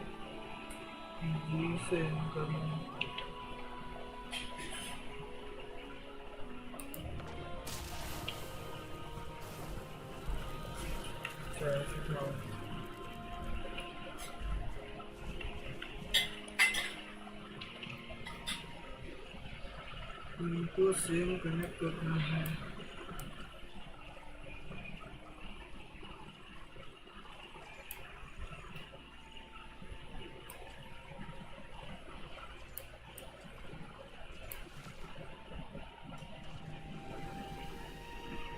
जी से करना ट्रैफिक ना इनको सेम कनेक्ट करना है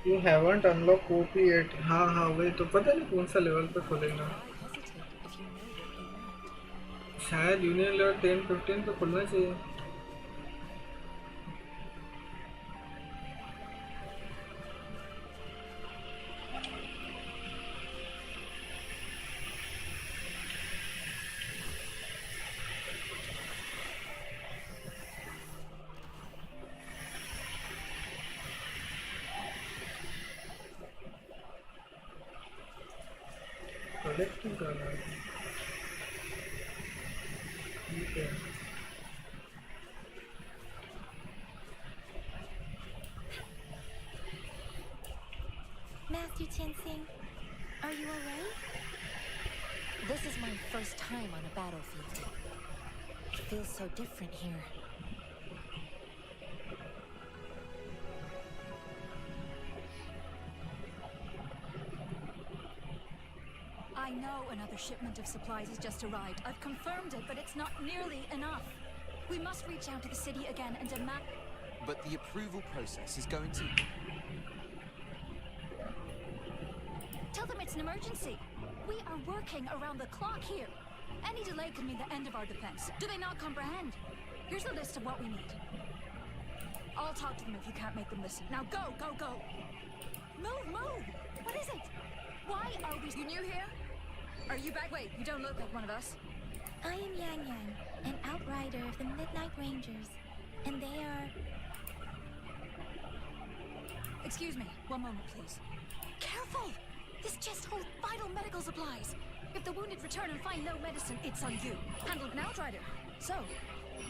You haven't unlocked copy yet. हाँ हाँ वही तो पता नहीं कौन सा लेवल पे खुलेगा Why hesitate if you know what you want? शायद यूनियन लेवल 10-15 पे खुलना चाहिए कलेक्टिंग करना है ठीक है Master Tensing, are you alright? This is my first time on a battlefield. It feels so different here. I know another shipment of supplies has just arrived. I've confirmed it, but it's not nearly enough. We must reach out to the city again and demand... But the approval process is going to... Tell them it's an emergency. We are working around the clock here. Any delay could mean the end of our defense. Do they not comprehend? Here's a list of what we need. I'll talk to them if you can't make them listen. Now go, go, go! Move, move! What is it? Why are we... You new here? Are you back? Wait, you don't look like one of us. I am Yang Yang, an outrider of the Midnight Rangers, and they are... Excuse me, one moment, please. Careful! This chest holds vital medical supplies. If the wounded return and find no medicine, it's on you. Handle it now, Outrider. So,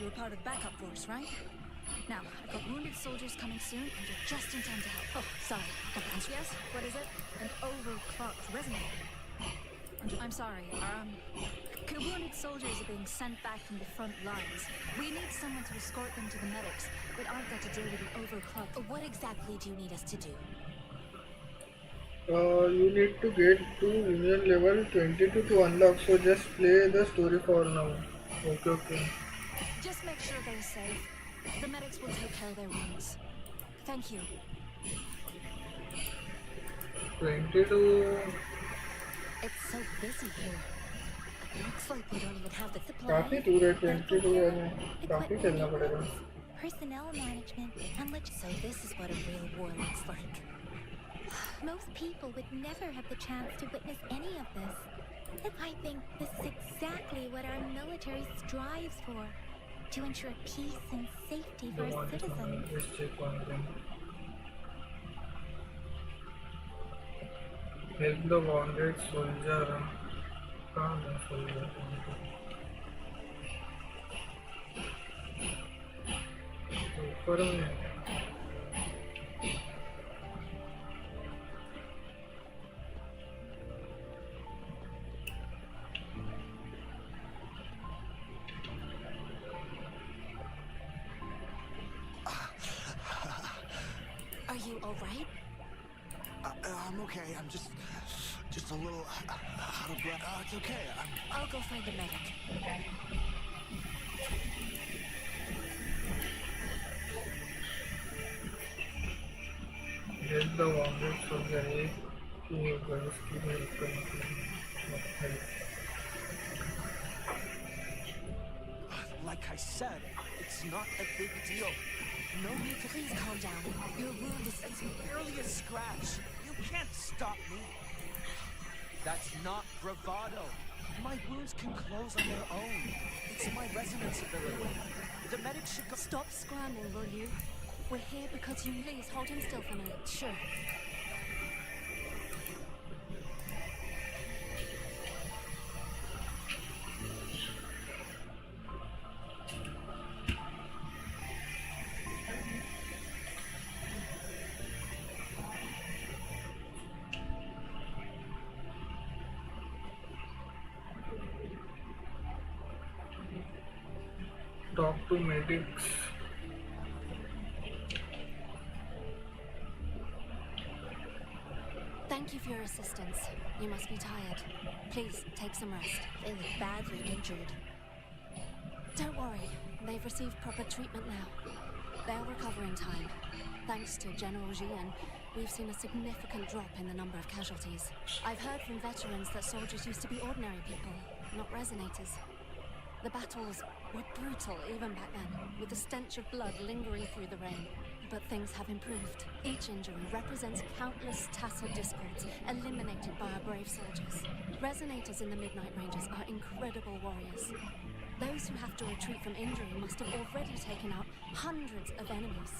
you're part of the backup force, right? Now, I've got wounded soldiers coming soon, and you're just in time to help. Oh, sorry. Yes? What is it? An overclocked resonator. I'm sorry. Wounded soldiers are being sent back from the front lines. We need someone to escort them to the medics, but I've got to deal with the overclocked. What exactly do you need us to do? You need to get to union level 22 to unlock, so just play the story for now. Okay. Just make sure they're safe. The medics will take care of their wounds. Thank you. 22 It's so busy here. Looks like we don't even have the काफी supplies. दूर है 22 है काफी चलना पड़ेगा personnel management, and So this is what a real war looks like. most people would never have the chance to witness any of this. I think this is exactly what our military strives for, to ensure peace and safety for its citizens. Just check one thing. Help the wounded soldier. कहाँ है soldier? ऊपर में है। Are you alright? I'm okay. I'm just a little out of breath. It's okay. I'll go find a medic. Help the wounded soldier कि होगा इसकी help करने के लिए Like I said, it's not a big deal. No need to... Please calm down. Your wound is... It's merely a scratch. You can't stop me. That's not bravado. My wounds can close on their own. It's my resonance ability. The medics should go... Stop scrambling, will you? We're here because you... Please, hold him still for a minute. Sure. Talk to medics. Thank you for your assistance. You must be tired. Please, take some rest. They look badly injured. Don't worry. They've received proper treatment now. They'll recover in time. Thanks to General Jian, we've seen a significant drop in the number of casualties. I've heard from veterans that soldiers used to be ordinary people, not resonators. The battles were brutal even back then, with the stench of blood lingering through the rain. But things have improved. Each injury represents countless tacit discords eliminated by our brave soldiers. Resonators in the Midnight Rangers are incredible warriors. Those who have to retreat from injury must have already taken out hundreds of enemies.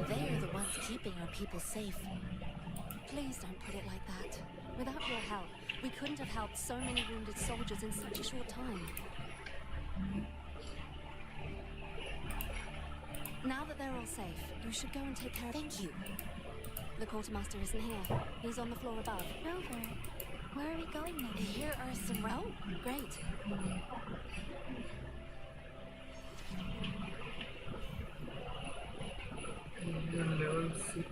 They are the ones keeping our people safe. Please don't put it like that. Without your help, we couldn't have helped so many wounded soldiers in such a short time. Now that they're all safe, you should go and take care of... Thank you. The quartermaster isn't here. He's on the floor above. Rover, where are we going now? Here are some... Oh, great. Level 6.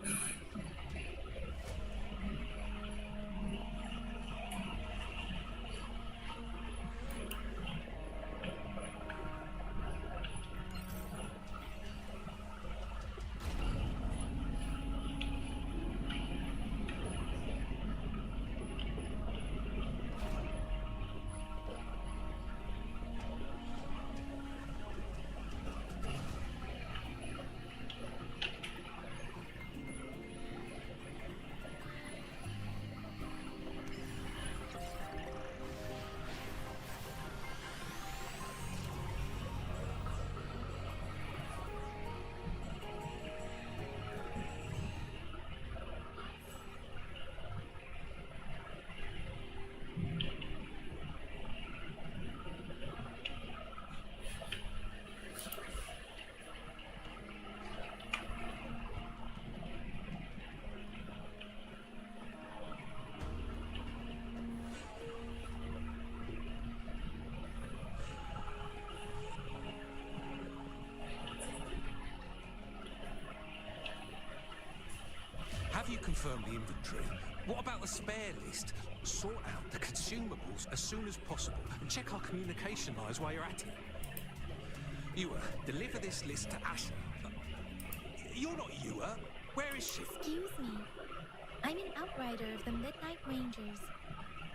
Have you confirmed the inventory? What about the spare list? Sort out the consumables as soon as possible and check our communication lines while you're at it. Ewa, deliver this list to Asher. You're not Ewa. Where is she? Excuse me. I'm an outrider of the Midnight Rangers.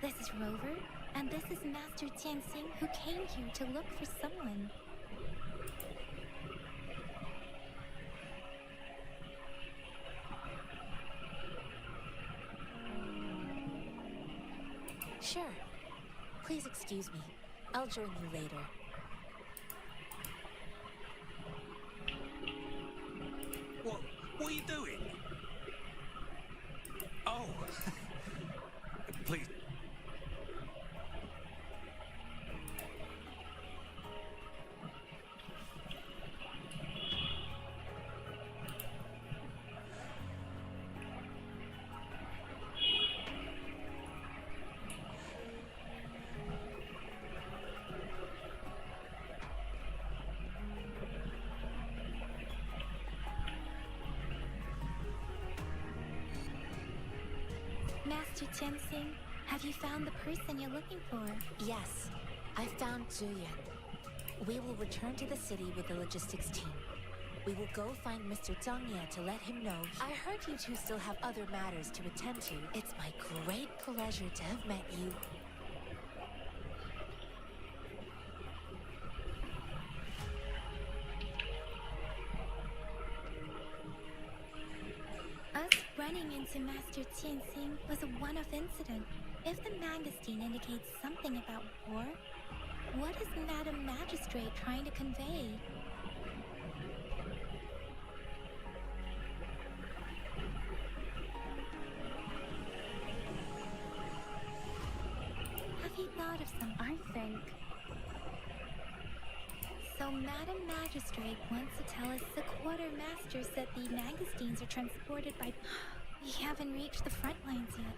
This is Rover, and this is Master Tianxing, who came here to look for someone. Sure. Please excuse me. I'll join you later. What are you doing? Oh. Please. Master Tianxing, have you found the person you're looking for? Yes, I found Julian. We will return to the city with the logistics team. We will go find Mr. Zhang Ye to let him know. I heard you two still have other matters to attend to. It's my great pleasure to have met you. Us running into Master Tianxing was a one-off incident. If the magazine indicates something about war, what is Madam Magistrate trying to convey? Have you thought of something? I think... So Madam Magistrate wants to tell us the quartermaster said the magazines are transported by... We haven't reached the front lines yet.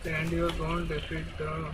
Stand your ground, defeat the...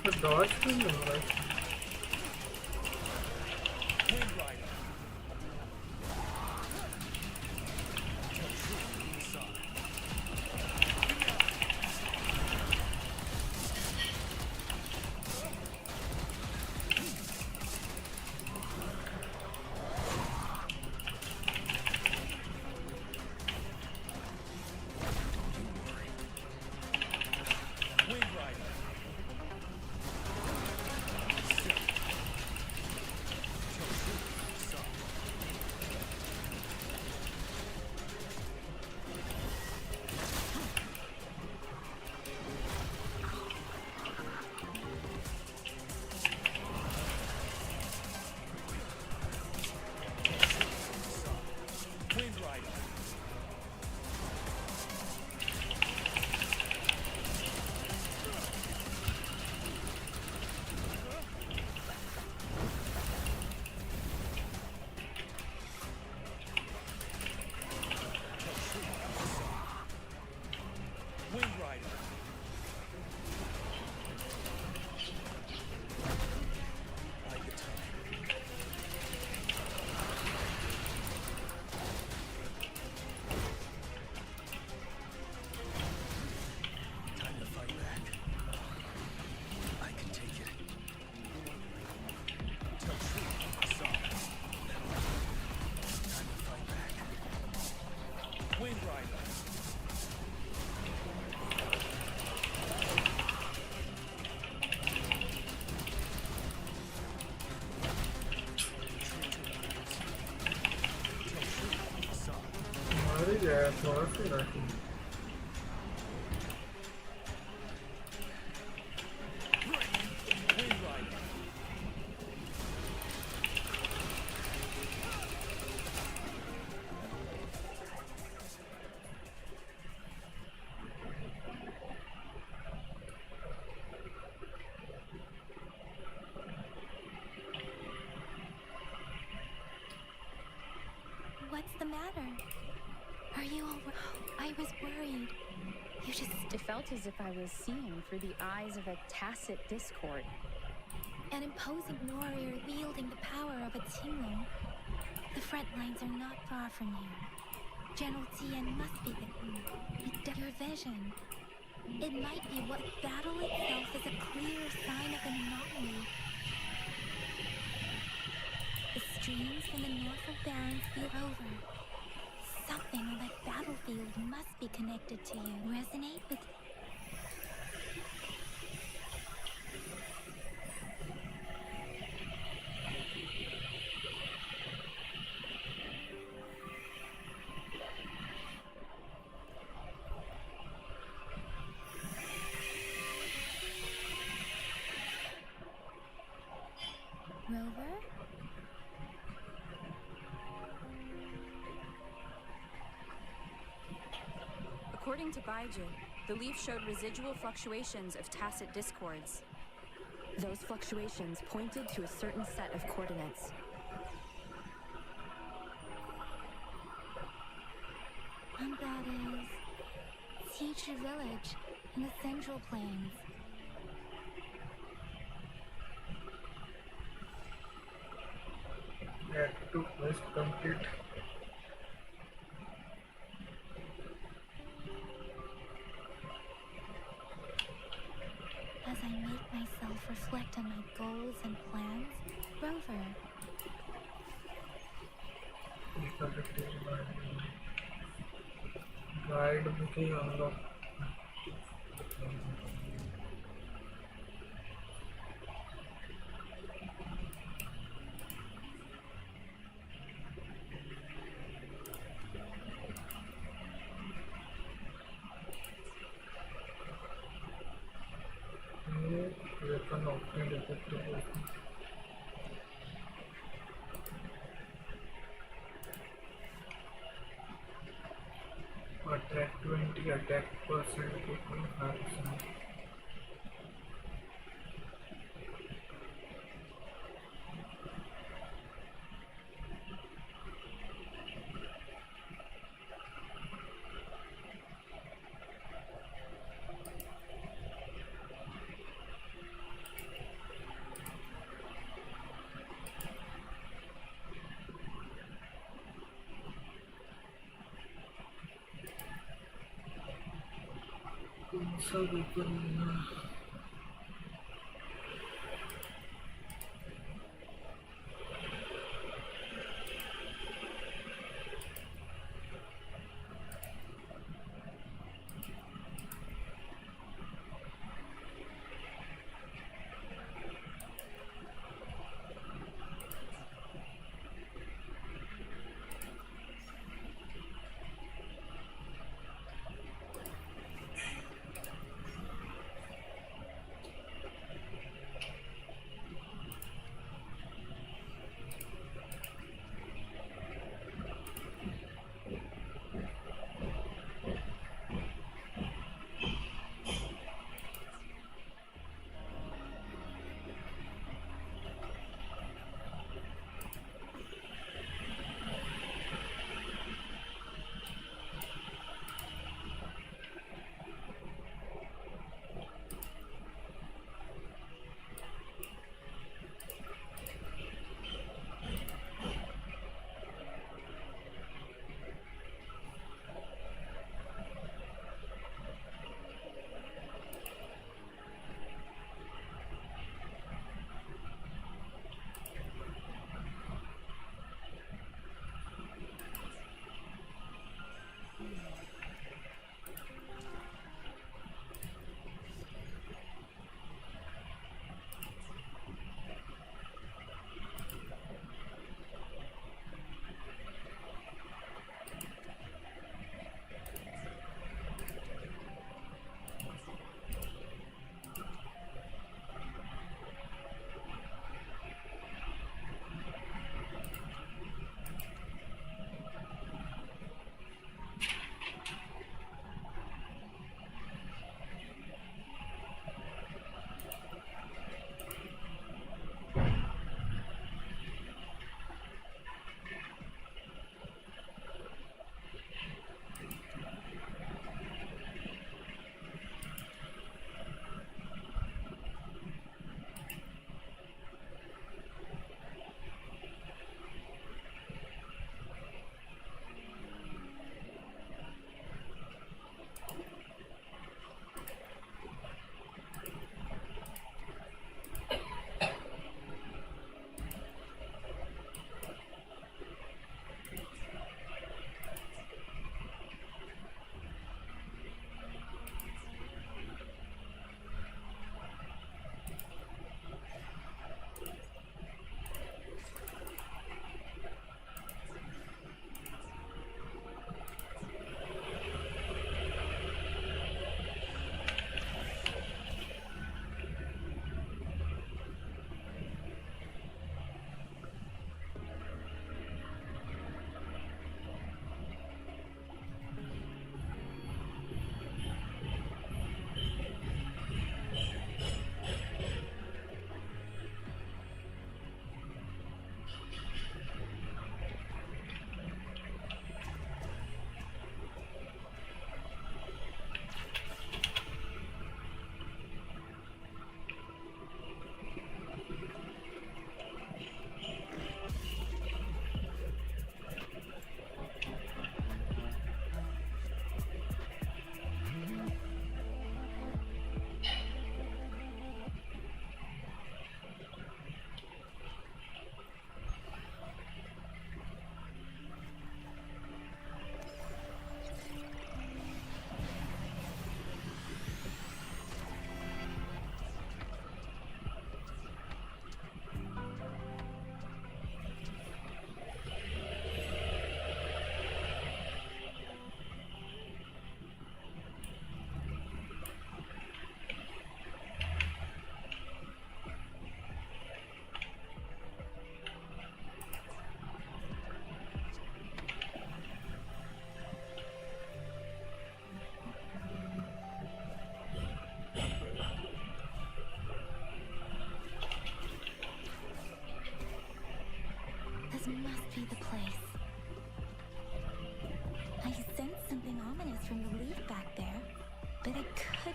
The dodge thing, right? Yeah, थोड़ा सा रखी. What's the matter? Are you all I was worried. You just... It felt as if I was seeing through the eyes of a tacit discord. An imposing warrior wielding the power of a Tinglo. The front lines are not far from here. General Tien must be your vision. It might be what battle itself is a clear sign of an anomaly. The streams from the Norfolk Barrens feel over. Something on that battlefield must be connected to you. Resonate with... Rover? According to Baiju, the leaf showed residual fluctuations of tacit discords. Those fluctuations pointed to a certain set of coordinates. And that is... Teacher Village in the Central Plains. Yeah, to quest complete. myself reflect on my goals and plans. Rover, guide booking unlock weapon obtained effective attack 20 attack percent कितना 5%. सब ऊपर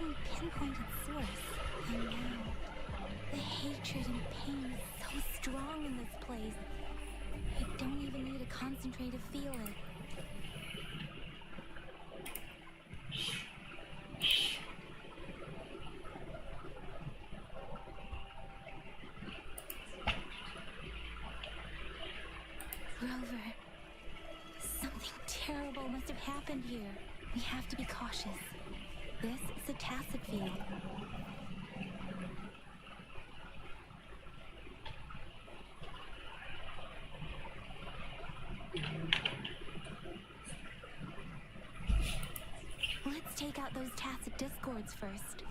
couldn't pinpoint its source. And now, the hatred and pain is so strong in this place. I don't even need to concentrate to feel it. Rover, something terrible must have happened here. We have to be cautious. This is a tacit field. Let's take out those tacit discords first.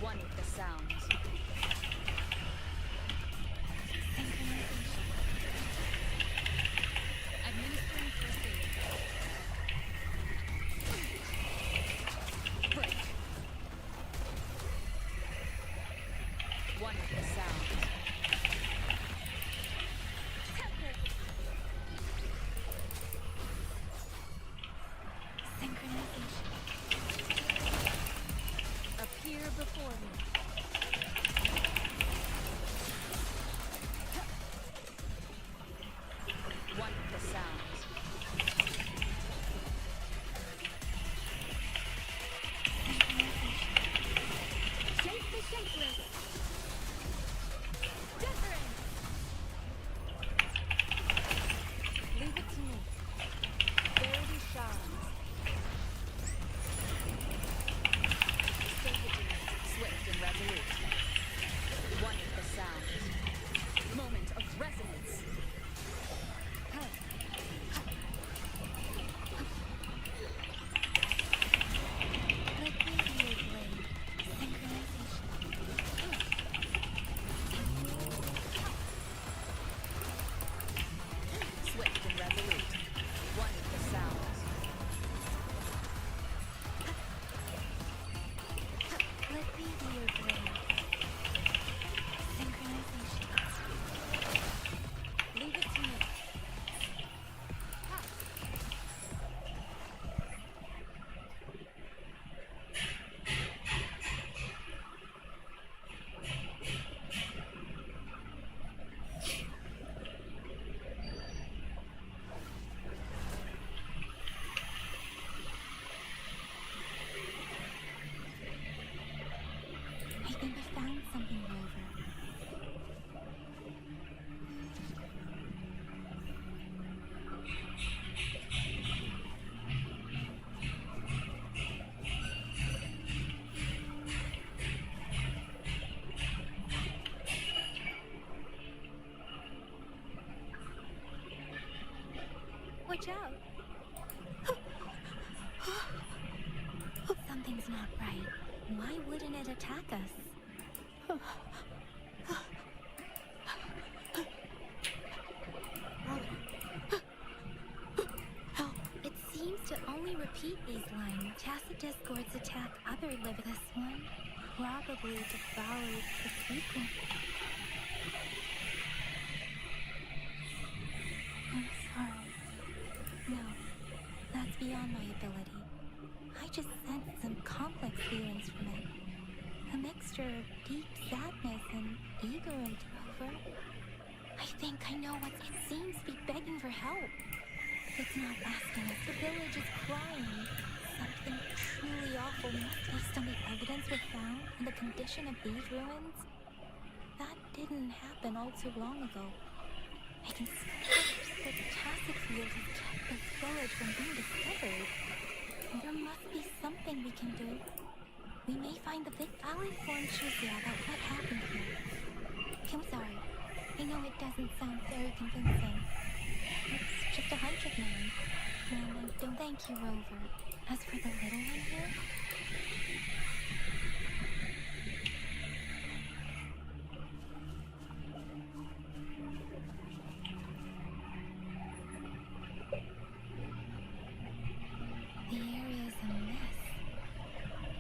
One with the sounds. Administering first aid. Break. One with the sounds. Synchronization. Appear before me. One with the sounds. Shape the shapeless. Different. Leave it to me. Verity shines. Safety, swift and resolute. One with the sounds. Moment of resonance. Let me be your blade. Synchronization. Swift and resolute. One with the sounds. Let me be your blade. Synchronization. Leave it to me. I think I found something, Rover. Watch out! Something's not right. Why wouldn't it attack us? It seems to only repeat these lines. Tacit discords attack other living. This one probably devoured the sequence. I'm sorry. No, that's beyond my ability. I just sensed some complex feelings from it. A mixture of deep sadness and eagerness, Rover. I think I know what it seems to be begging for help. It's not asking us. The village is crying. Something truly awful based on the evidence we found and the condition of these ruins. That didn't happen all too long ago. I can sense that the tacit field has kept this village from being discovered. There must be something we can do. We may find the big I'll inform Shuzia about what happened here. I'm sorry. I know it doesn't sound very convincing. It's just a hunch of mine. And I don't thank you, Rover. As for the little one here, the area is a mess,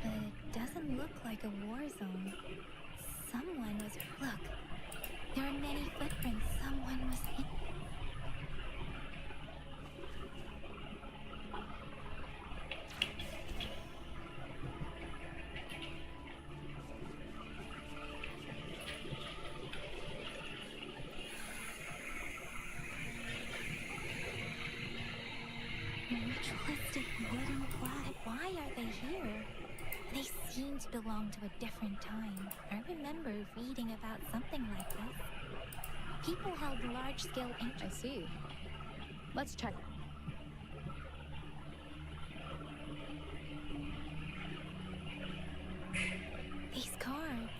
but it doesn't look like a war zone. Someone was. Look, there are many footprints. Someone was. here? They seem to belong to a different time. I remember reading about something like this. People held large-scale I see. Let's check. these cards.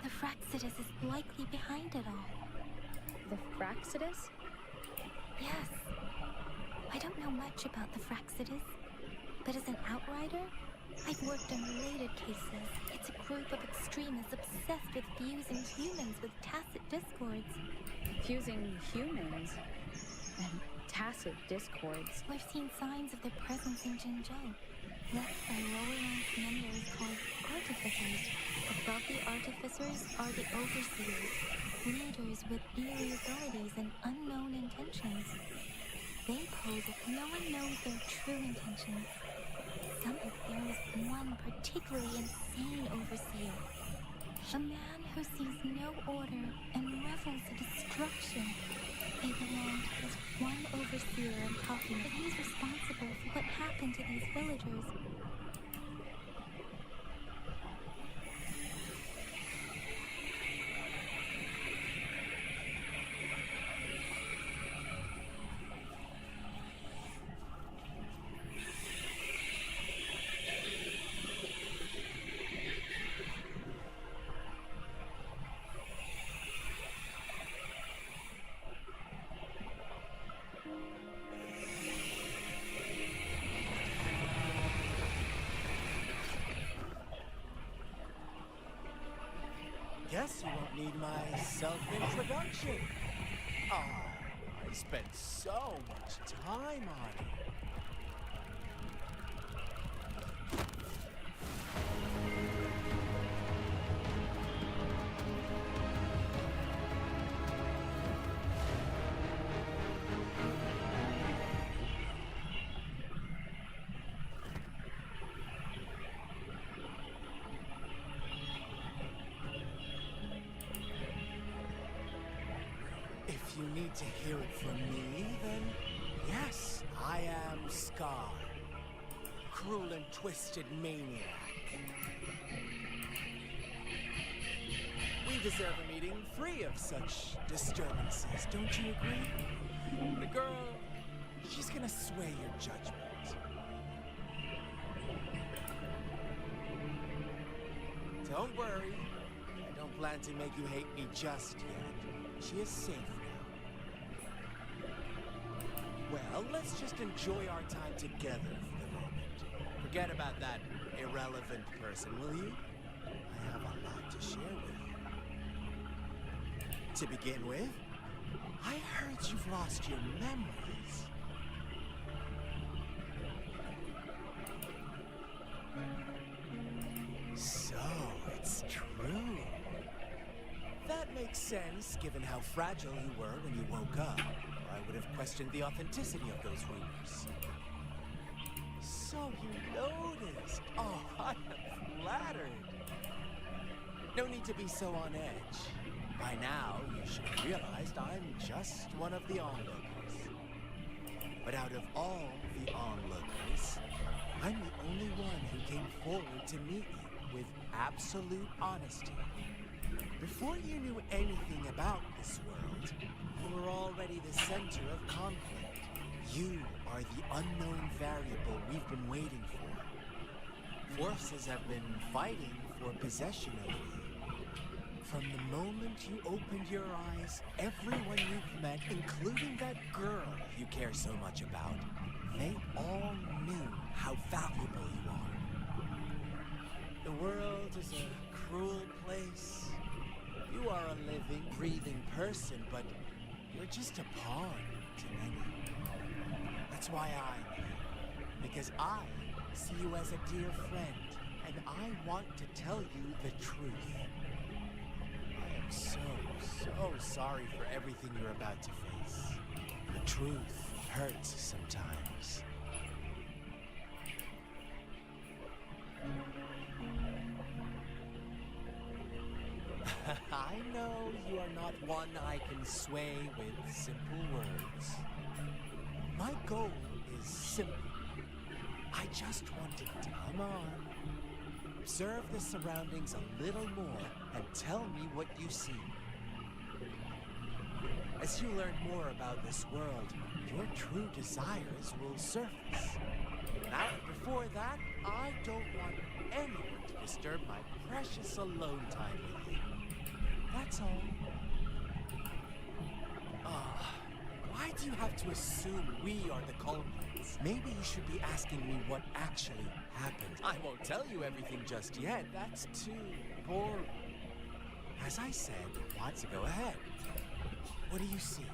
The Fraxidus is likely behind it all. The Fraxidus? Yes. I don't know much about the Fraxidus, but as an outrider, I've worked on related cases. It's a group of extremists obsessed with fusing humans with tacit discords. Fusing humans and tacit discords. I've seen signs of their presence in Jinzhou, left by lower-ranked members called artificers. Above the artificers are the overseers, leaders with eerie abilities and unknown intentions. They pose if no one knows their true intentions. Somehow there is one particularly insane overseer. A man who sees no order and revels in destruction. They belong to this one overseer I'm talking about. He's responsible for what happened to these villagers. Guess you won't need my self-introduction. Oh, I spent so much time on it. If you need to hear it from me, then yes, I am Scar, cruel and twisted maniac. We deserve a meeting free of such disturbances, don't you agree? The girl, she's gonna sway your judgment. Don't worry, I don't plan to make you hate me just yet. She is safe now. Well, let's just enjoy our time together for the moment. Forget about that irrelevant person, will you? I have a lot to share with you. To begin with, I heard you've lost your memories. So, it's true. That makes sense, given how fragile you were when you woke up. Or I would have questioned the authenticity of those rumors. So you noticed. Oh, I am flattered. No need to be so on edge. By now, you should have realized I'm just one of the onlookers. But out of all the onlookers, I'm the only one who came forward to meet you with absolute honesty. Before you knew anything about this world, you were already the center of conflict. You are the unknown variable we've been waiting for. Forces have been fighting for possession of you. From the moment you opened your eyes, everyone you've met, including that girl you care so much about, they all knew how valuable you are. The world is a cruel place. You are a living, breathing person, but you're just a pawn to many. That's why I'm here. Because I see you as a dear friend, and I want to tell you the truth. I am so sorry for everything you're about to face. The truth hurts sometimes. I know you are not one I can sway with simple words. My goal is simple. I just wanted to come on. Observe the surroundings a little more and tell me what you see. As you learn more about this world, your true desires will surface. Now, before that, I don't want anyone to disturb my precious alone time with you. That's all. Why do you have to assume we are the culprits? Maybe you should be asking me what actually happened. I won't tell you everything just yet. That's too boring. As I said, want to go ahead. What do you see?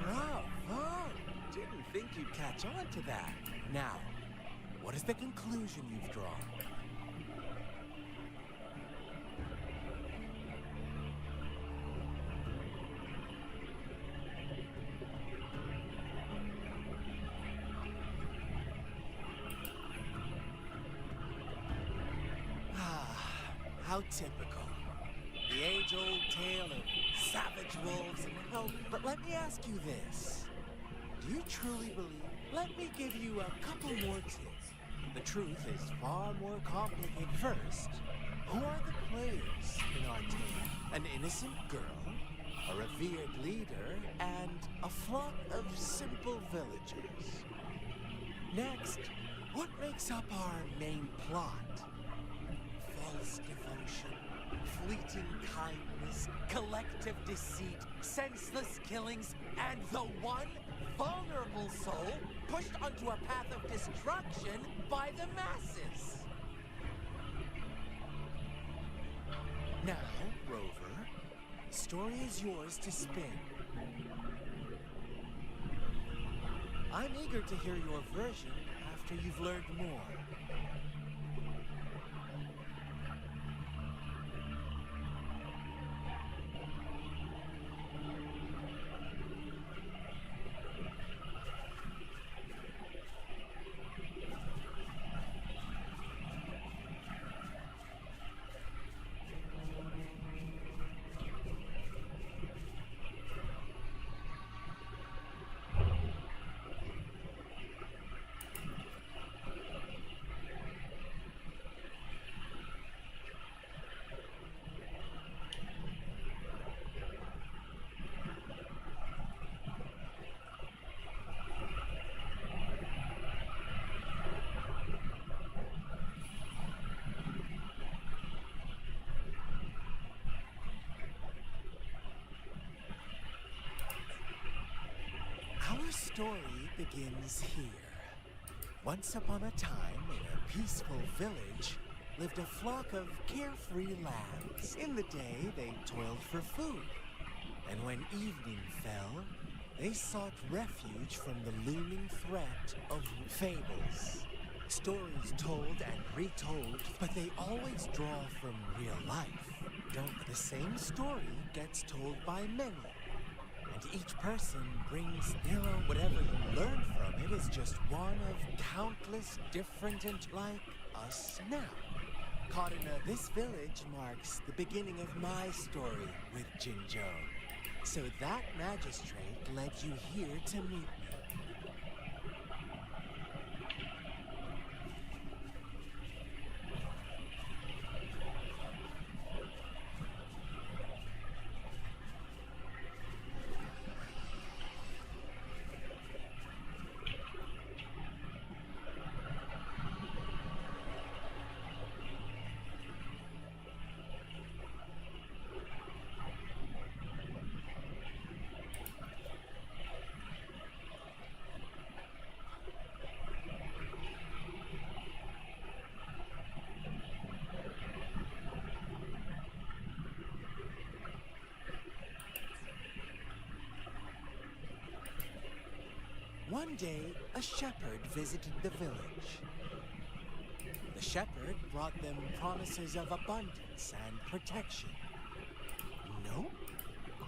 Bravo! Didn't think you'd catch on to that. Now, what is the conclusion you've drawn? How typical. The age-old tale of savage wolves and hell. But let me ask you this. Do you truly believe? Let me give you a couple more tips. The truth is far more complicated. First, who are the players in our tale? An innocent girl, a revered leader, and a flock of simple villagers. Next, what makes up our main plot? False devotion, fleeting kindness, collective deceit, senseless killings, and the one vulnerable soul pushed onto a path of destruction by the masses. Now, Rover, the story is yours to spin. I'm eager to hear your version after you've learned more. Our story begins here. Once upon a time, in a peaceful village, lived a flock of carefree lambs. In the day, they toiled for food. And when evening fell, they sought refuge from the looming threat of fables. Stories told and retold, but they always draw from real life. Don't the same story gets told by many. And each person brings their own. Whatever you learn from it is just one of countless different and like us now. Caught in this village marks the beginning of my story with Jinzhou. So that magistrate led you here to meet me. One day, a shepherd visited the village. The shepherd brought them promises of abundance and protection. No,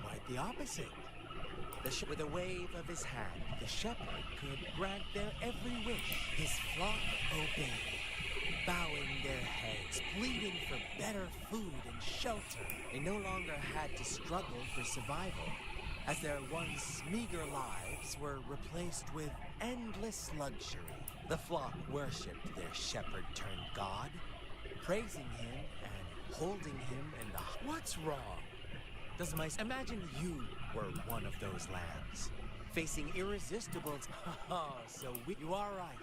quite the opposite. With a wave of his hand, the shepherd could grant their every wish. His flock obeyed. bowing their heads, pleading for better food and shelter. They no longer had to struggle for survival, as their once meager lives were replaced with endless luxury. The flock worshipped their shepherd-turned-god, praising him and holding him in the... What's wrong? Imagine you were one of those lambs, facing irresistible... You are right.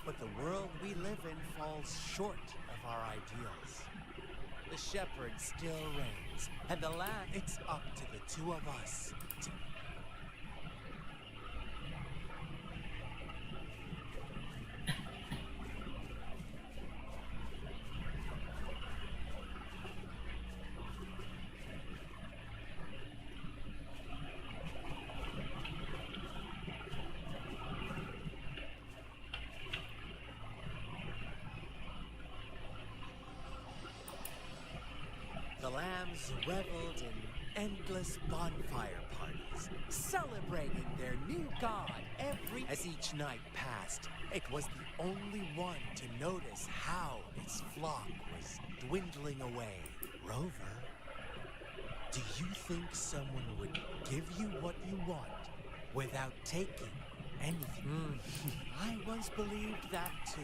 But the world we live in falls short of our ideals. The shepherd still reigns, and the lamb, it's up to the two of us to... The lambs reveled in endless bonfire parties, celebrating their new god as each night passed. It was the only one to notice how its flock was dwindling away. Rover, do you think someone would give you what you want without taking anything? I once believed that too.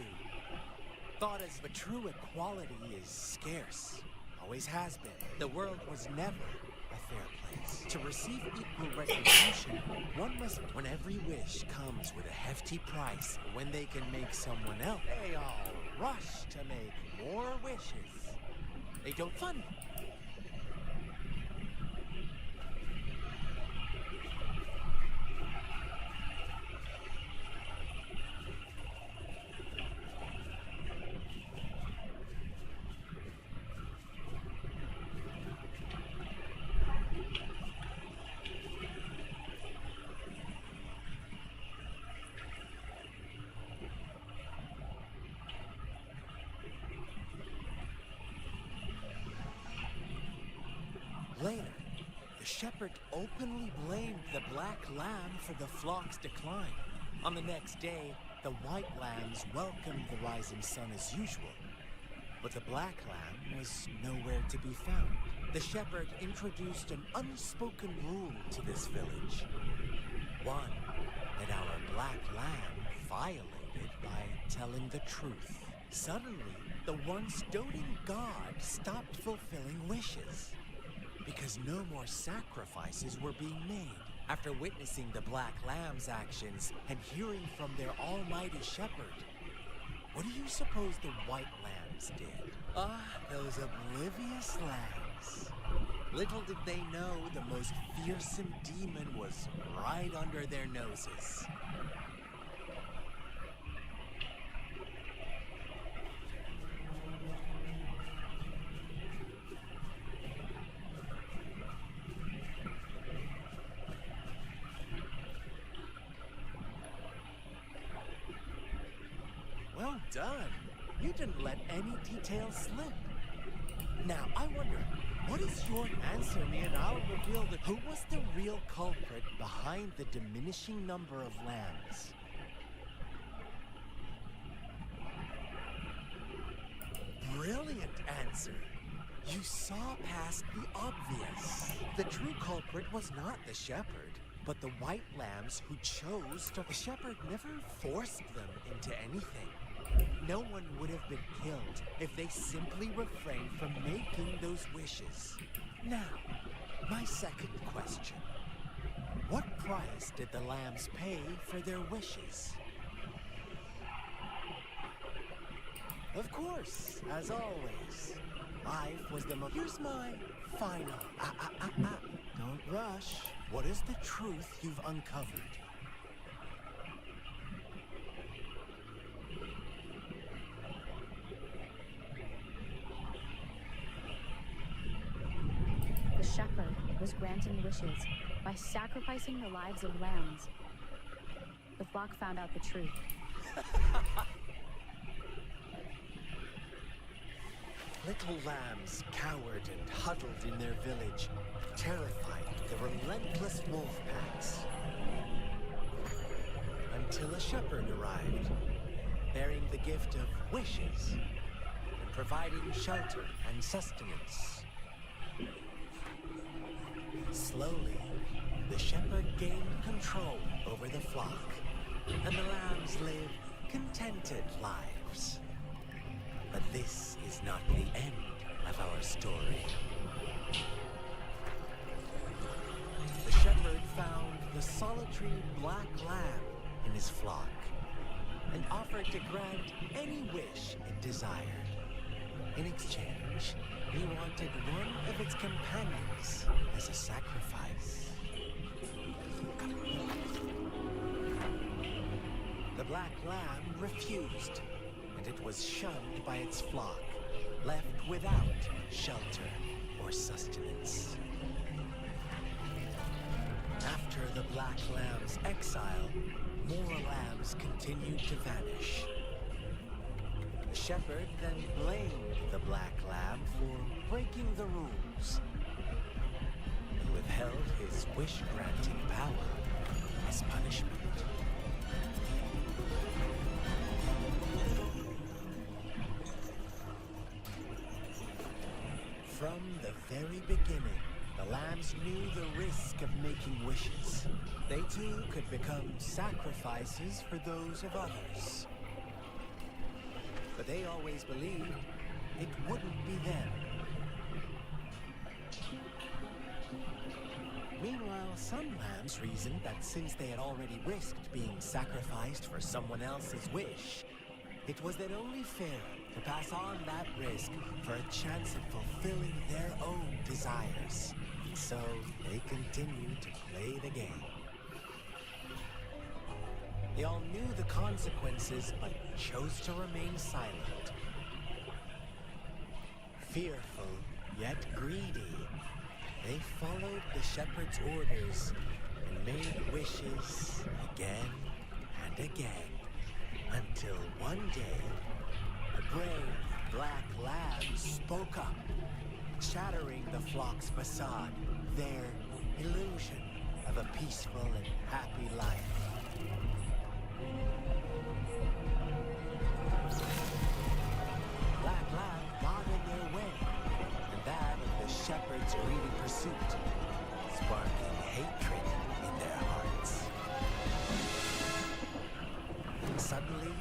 Thought as but true equality is scarce. Always has been. The world was never a fair place. To receive equal retribution, one must... When every wish comes with a hefty price, when they can make someone else, they all rush to make more wishes. They don't fund. Later, the shepherd openly blamed the black lamb for the flock's decline. On the next day, the white lambs welcomed the rising sun as usual, but the black lamb was nowhere to be found. The shepherd introduced an unspoken rule to this village. One that our black lamb violated by telling the truth. Suddenly, the once doting god stopped fulfilling wishes, because no more sacrifices were being made. After witnessing the black lamb's actions and hearing from their almighty shepherd, what do you suppose the white lambs did? Those oblivious lambs. Little did they know the most fearsome demon was right under their noses. Well done. You didn't let any details slip. Now, I wonder, what is your answer me and I'll reveal who was the real culprit behind the diminishing number of lambs? Brilliant answer. You saw past the obvious. The true culprit was not the shepherd, but the white lambs who chose to... The shepherd never forced them into anything. No one would have been killed if they simply refrained from making those wishes. Now, my second question. What price did the lambs pay for their wishes? Of course, as always, life was the most... Here's my final... Don't rush. What is the truth you've uncovered? The shepherd was granting wishes by sacrificing the lives of lambs. The flock found out the truth. Little lambs cowered and huddled in their village, terrified of the relentless wolf packs. Until a shepherd arrived. bearing the gift of wishes and providing shelter and sustenance. Slowly, the shepherd gained control over the flock, and the lambs live contented lives. But this is not the end of our story. The shepherd found the solitary black lamb in his flock and offered to grant any wish it desired. In exchange, he wanted one of its companions as a sacrifice. The black lamb refused, and it was shunned by its flock, left without shelter or sustenance. After the black lamb's exile, more lambs continued to vanish. The shepherd then blamed the black lamb for breaking the rules and withheld his wish-granting power as punishment. From the very beginning, the lambs knew the risk of making wishes. They too could become sacrifices for those of others. But they always believed it wouldn't be them. Meanwhile, some lambs reasoned that since they had already risked being sacrificed for someone else's wish, it was then only fair to pass on that risk for a chance of fulfilling their own desires. So they continued to play the game. They all knew the consequences, but chose to remain silent. Fearful, yet greedy, they followed the shepherd's orders and made wishes again and again, until one day, a brave black lamb spoke up, shattering the flock's facade, their illusion of a peaceful and happy life. Black lamb got in their way, and that of the shepherd's greedy pursuit, sparking hatred in their hearts. Suddenly,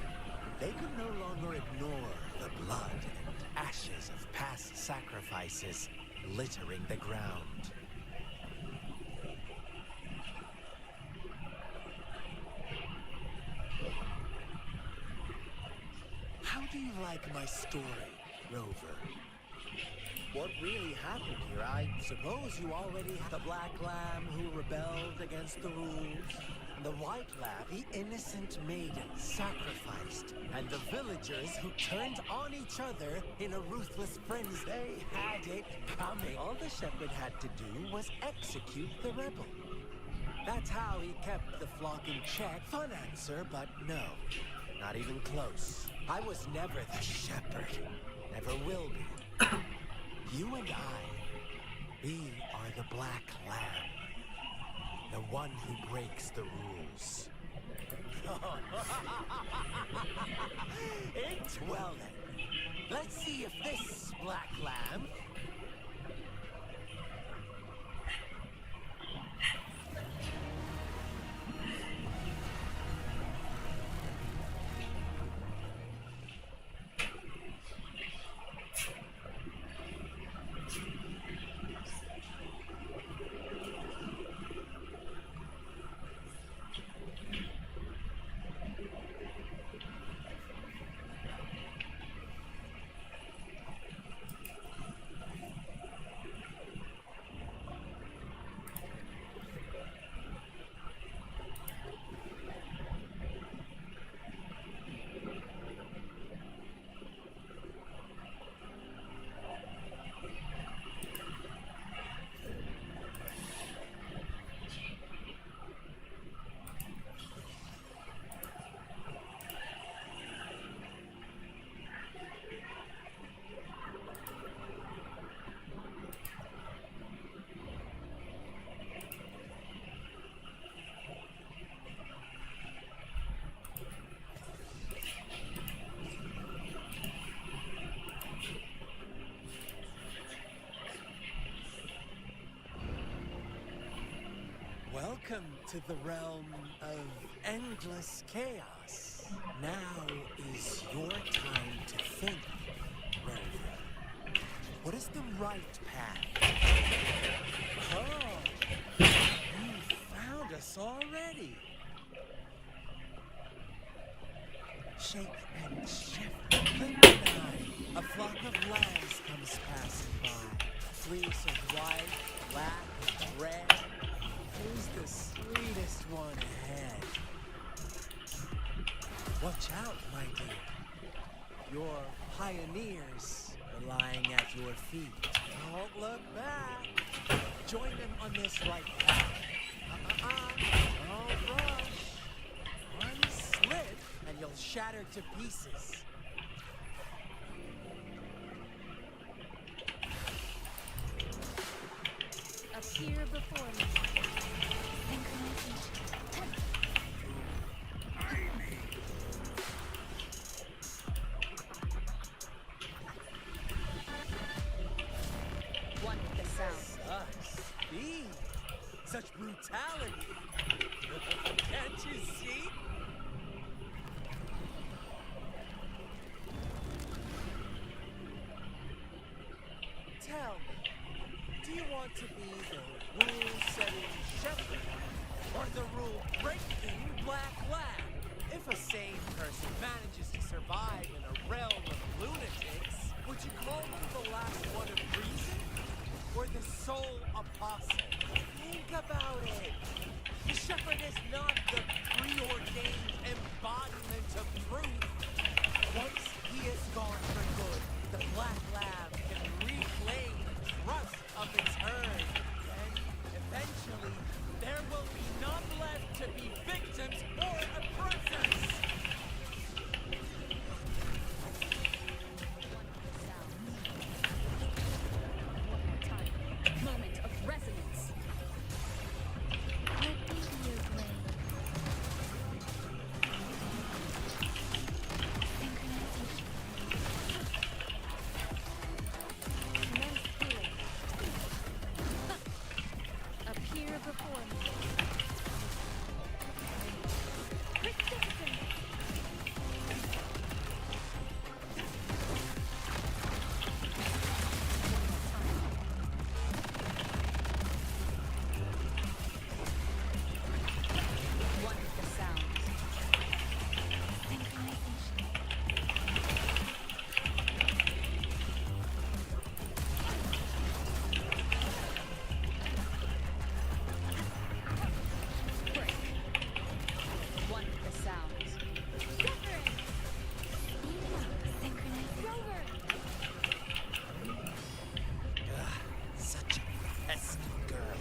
they could no longer ignore the blood and ashes of past sacrifices littering the ground. How do you like my story, Rover? What really happened here? I suppose you already had the black lamb who rebelled against the rules, and the white lamb, the innocent maiden, sacrificed, and the villagers who turned on each other in a ruthless frenzy. They had it coming. All the shepherd had to do was execute the rebel. That's how he kept the flock in check. Fun answer, but no, not even close. I was never the shepherd. Never will be. You and I, we are the black lamb. The one who breaks the rules. Well then, let's see if this black lamb... Welcome to the realm of endless chaos. Now is your time to think, Rover. What is the right path? Oh, you found us already. Shake and shiver. Blink an eye. A flock of lambs comes passing by. Fleece of white, black, and red. Who's the sweetest one ahead? Watch out, my dear. Your pioneers are lying at your feet. Don't look back. Join them on this right path. Don't rush. One slip, and you'll shatter to pieces. Appear before me. One with the sound. Such speed. Such brutality. Can't you see? Tell me, do you want to be the rule-setting shepherd or the rule-breaking black lab? If a sane person manages to survive in a realm of lunatics, would you call them the last one of reason or the sole apostle? Think about it. The shepherd is not the preordained embodiment of truth. Once he is gone for good, the black lab can reclaim the trust of its herd. Then, eventually, there will be none left to be victims or oppressors. One more time. Moment of resonance. Let me be your blade. Synchronization. Commence healing. Appear before me. Precipitant. One with the sound. Synchronization. Break. One with the sound. Wuthering. Synchronization. Rover. Such a pesky girl.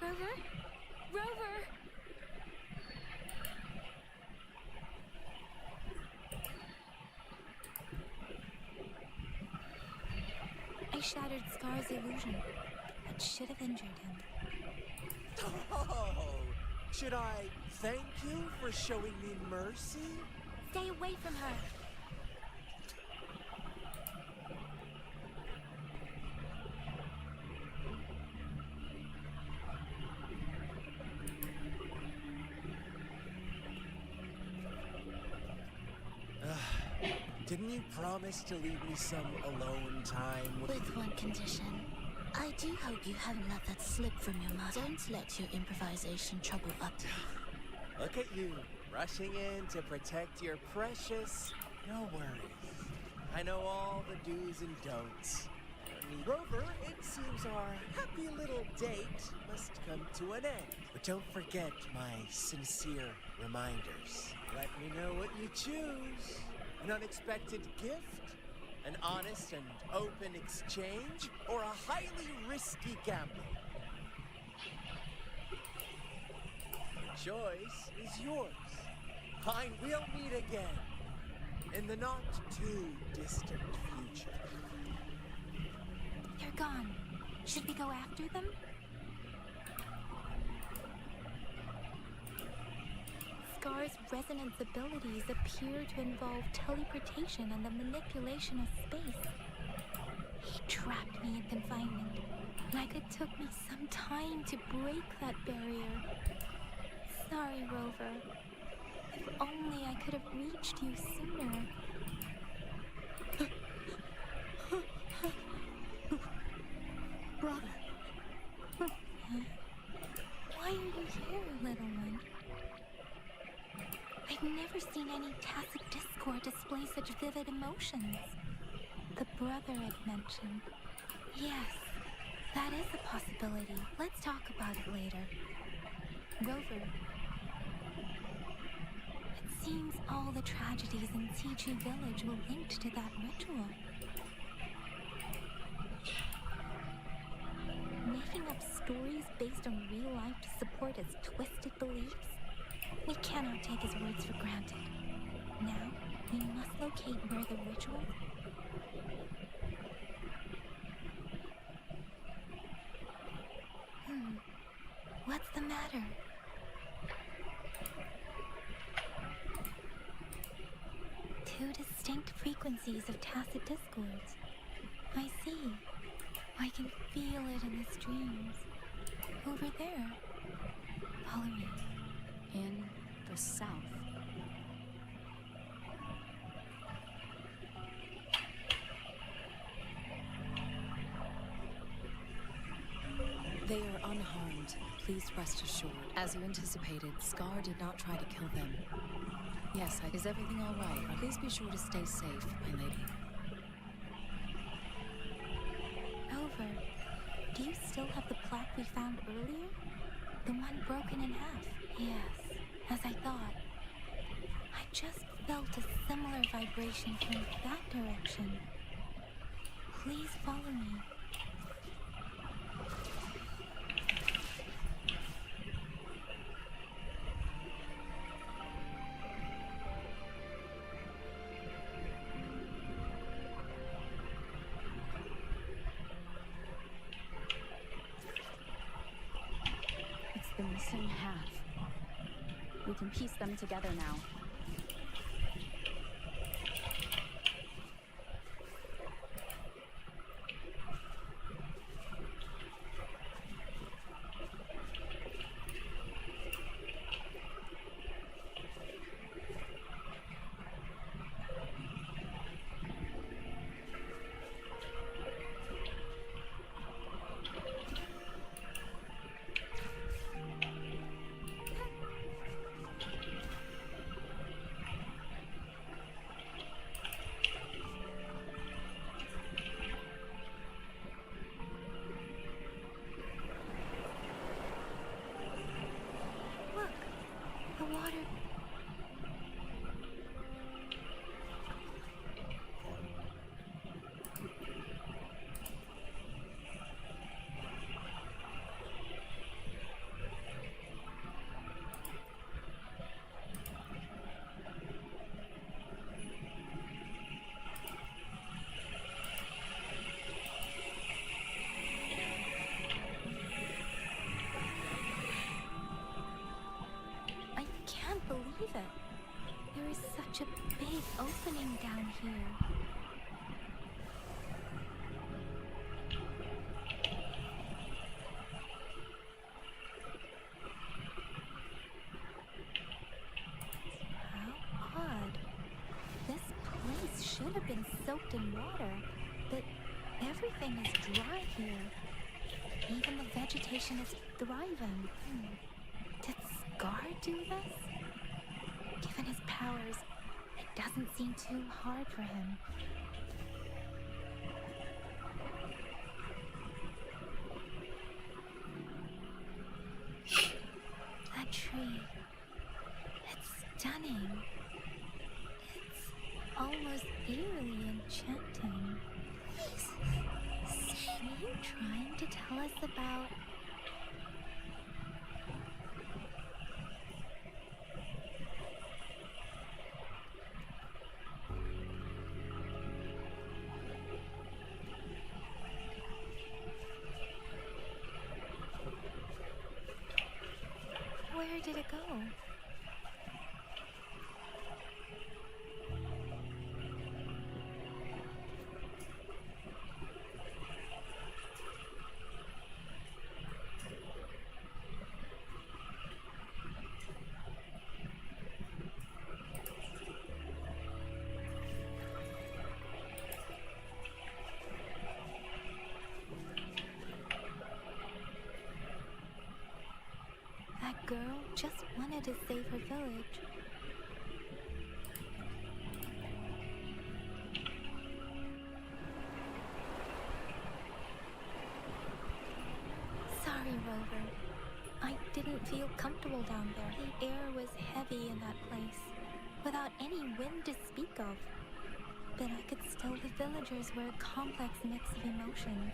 Rover. Rover. I shattered Scar's illusion. That should have injured him. Oh, should I thank you for showing me mercy? Stay away from her. Didn't you promise to leave me some alone time With one condition. I do hope you haven't let that slip from your mouth. Don't let your improvisation trouble up. Look at you, rushing in to protect your precious. No worries. I know all the do's and don'ts. Rover, it seems our happy little date must come to an end. But don't forget my sincere reminders. Let me know what you choose. An unexpected gift? An honest and open exchange? Or a highly risky gamble? The choice is yours. Fine, we'll meet again. in the not too distant future. They're gone. Should we go after them? Scar's resonance abilities appear to involve teleportation and the manipulation of space. He trapped me in confinement, like it took me some time to break that barrier. Sorry, Rover. If only I could have reached you sooner. Brother. Why are you here, little one? I've never seen any tacit discord display such vivid emotions. The brother had mentioned. Yes, that is a possibility. Let's talk about it later. Rover. It seems all the tragedies in Siju Village were linked to that ritual. Making up stories based on real life to support his twisted beliefs? We cannot take his words for granted. Now, we must locate where the ritual... What's the matter? Two distinct frequencies of tacit discords. I see. I can feel it in the streams. Over there. Follow me. In the south. They are unharmed. Please rest assured. As you anticipated, Scar did not try to kill them. Yes, is everything all right? Please be sure to stay safe, my lady. Over. Do you still have the plaque we found earlier? The one broken in half? Yes, as I thought. I just felt a similar vibration from that direction. Please follow me. The missing half. We can piece them together now. The water... I can't believe it. There is such a big opening down here. How odd. This place should have been soaked in water, but everything is dry here. Even the vegetation is thriving. Did Scar do this? Given his powers, it doesn't seem too hard for him. That tree. It's stunning. It's almost eerily enchanting. Are you trying to tell us about... Where did it go? That girl just wanted to save her village. Sorry, Rover. I didn't feel comfortable down there. The air was heavy in that place, without any wind to speak of. But I could still. The villagers were a complex mix of emotions.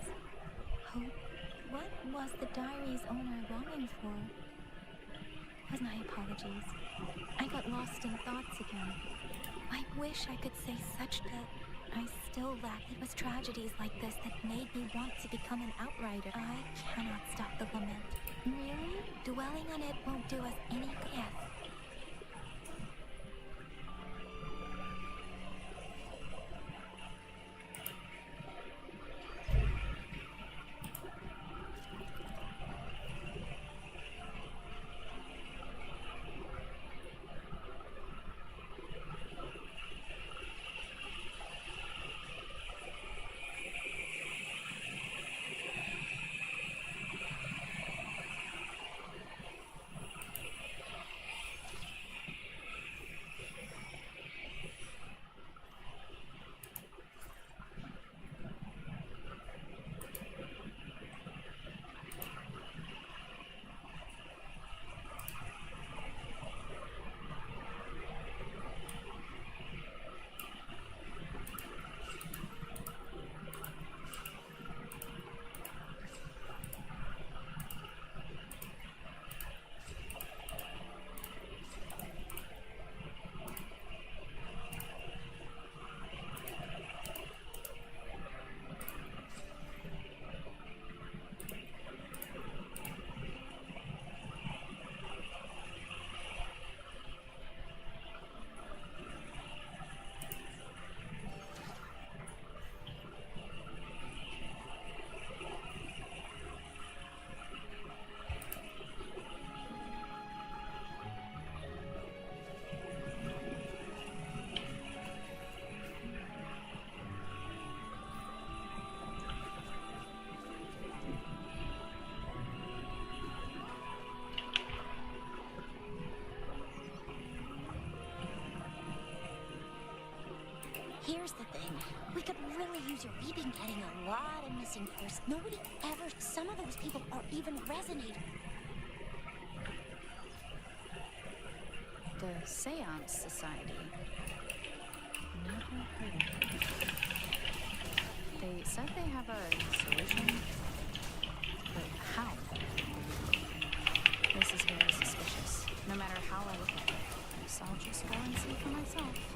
Hope. What was the diary's owner longing for? Was my apologies. I got lost in thoughts again. I wish I could say such that I still lack. It was tragedies like this that made me want to become an outrider. I cannot stop the lament. Really? Dwelling on it won't do us any good. Here's the thing. We could really use your... We've been getting a lot of missing persons. Nobody ever... Some of those people are even resonating. The Seance Society. Never heard of it. They said they have a solution, but how? This is very suspicious, no matter how I look at it. So I'll just go and see for myself.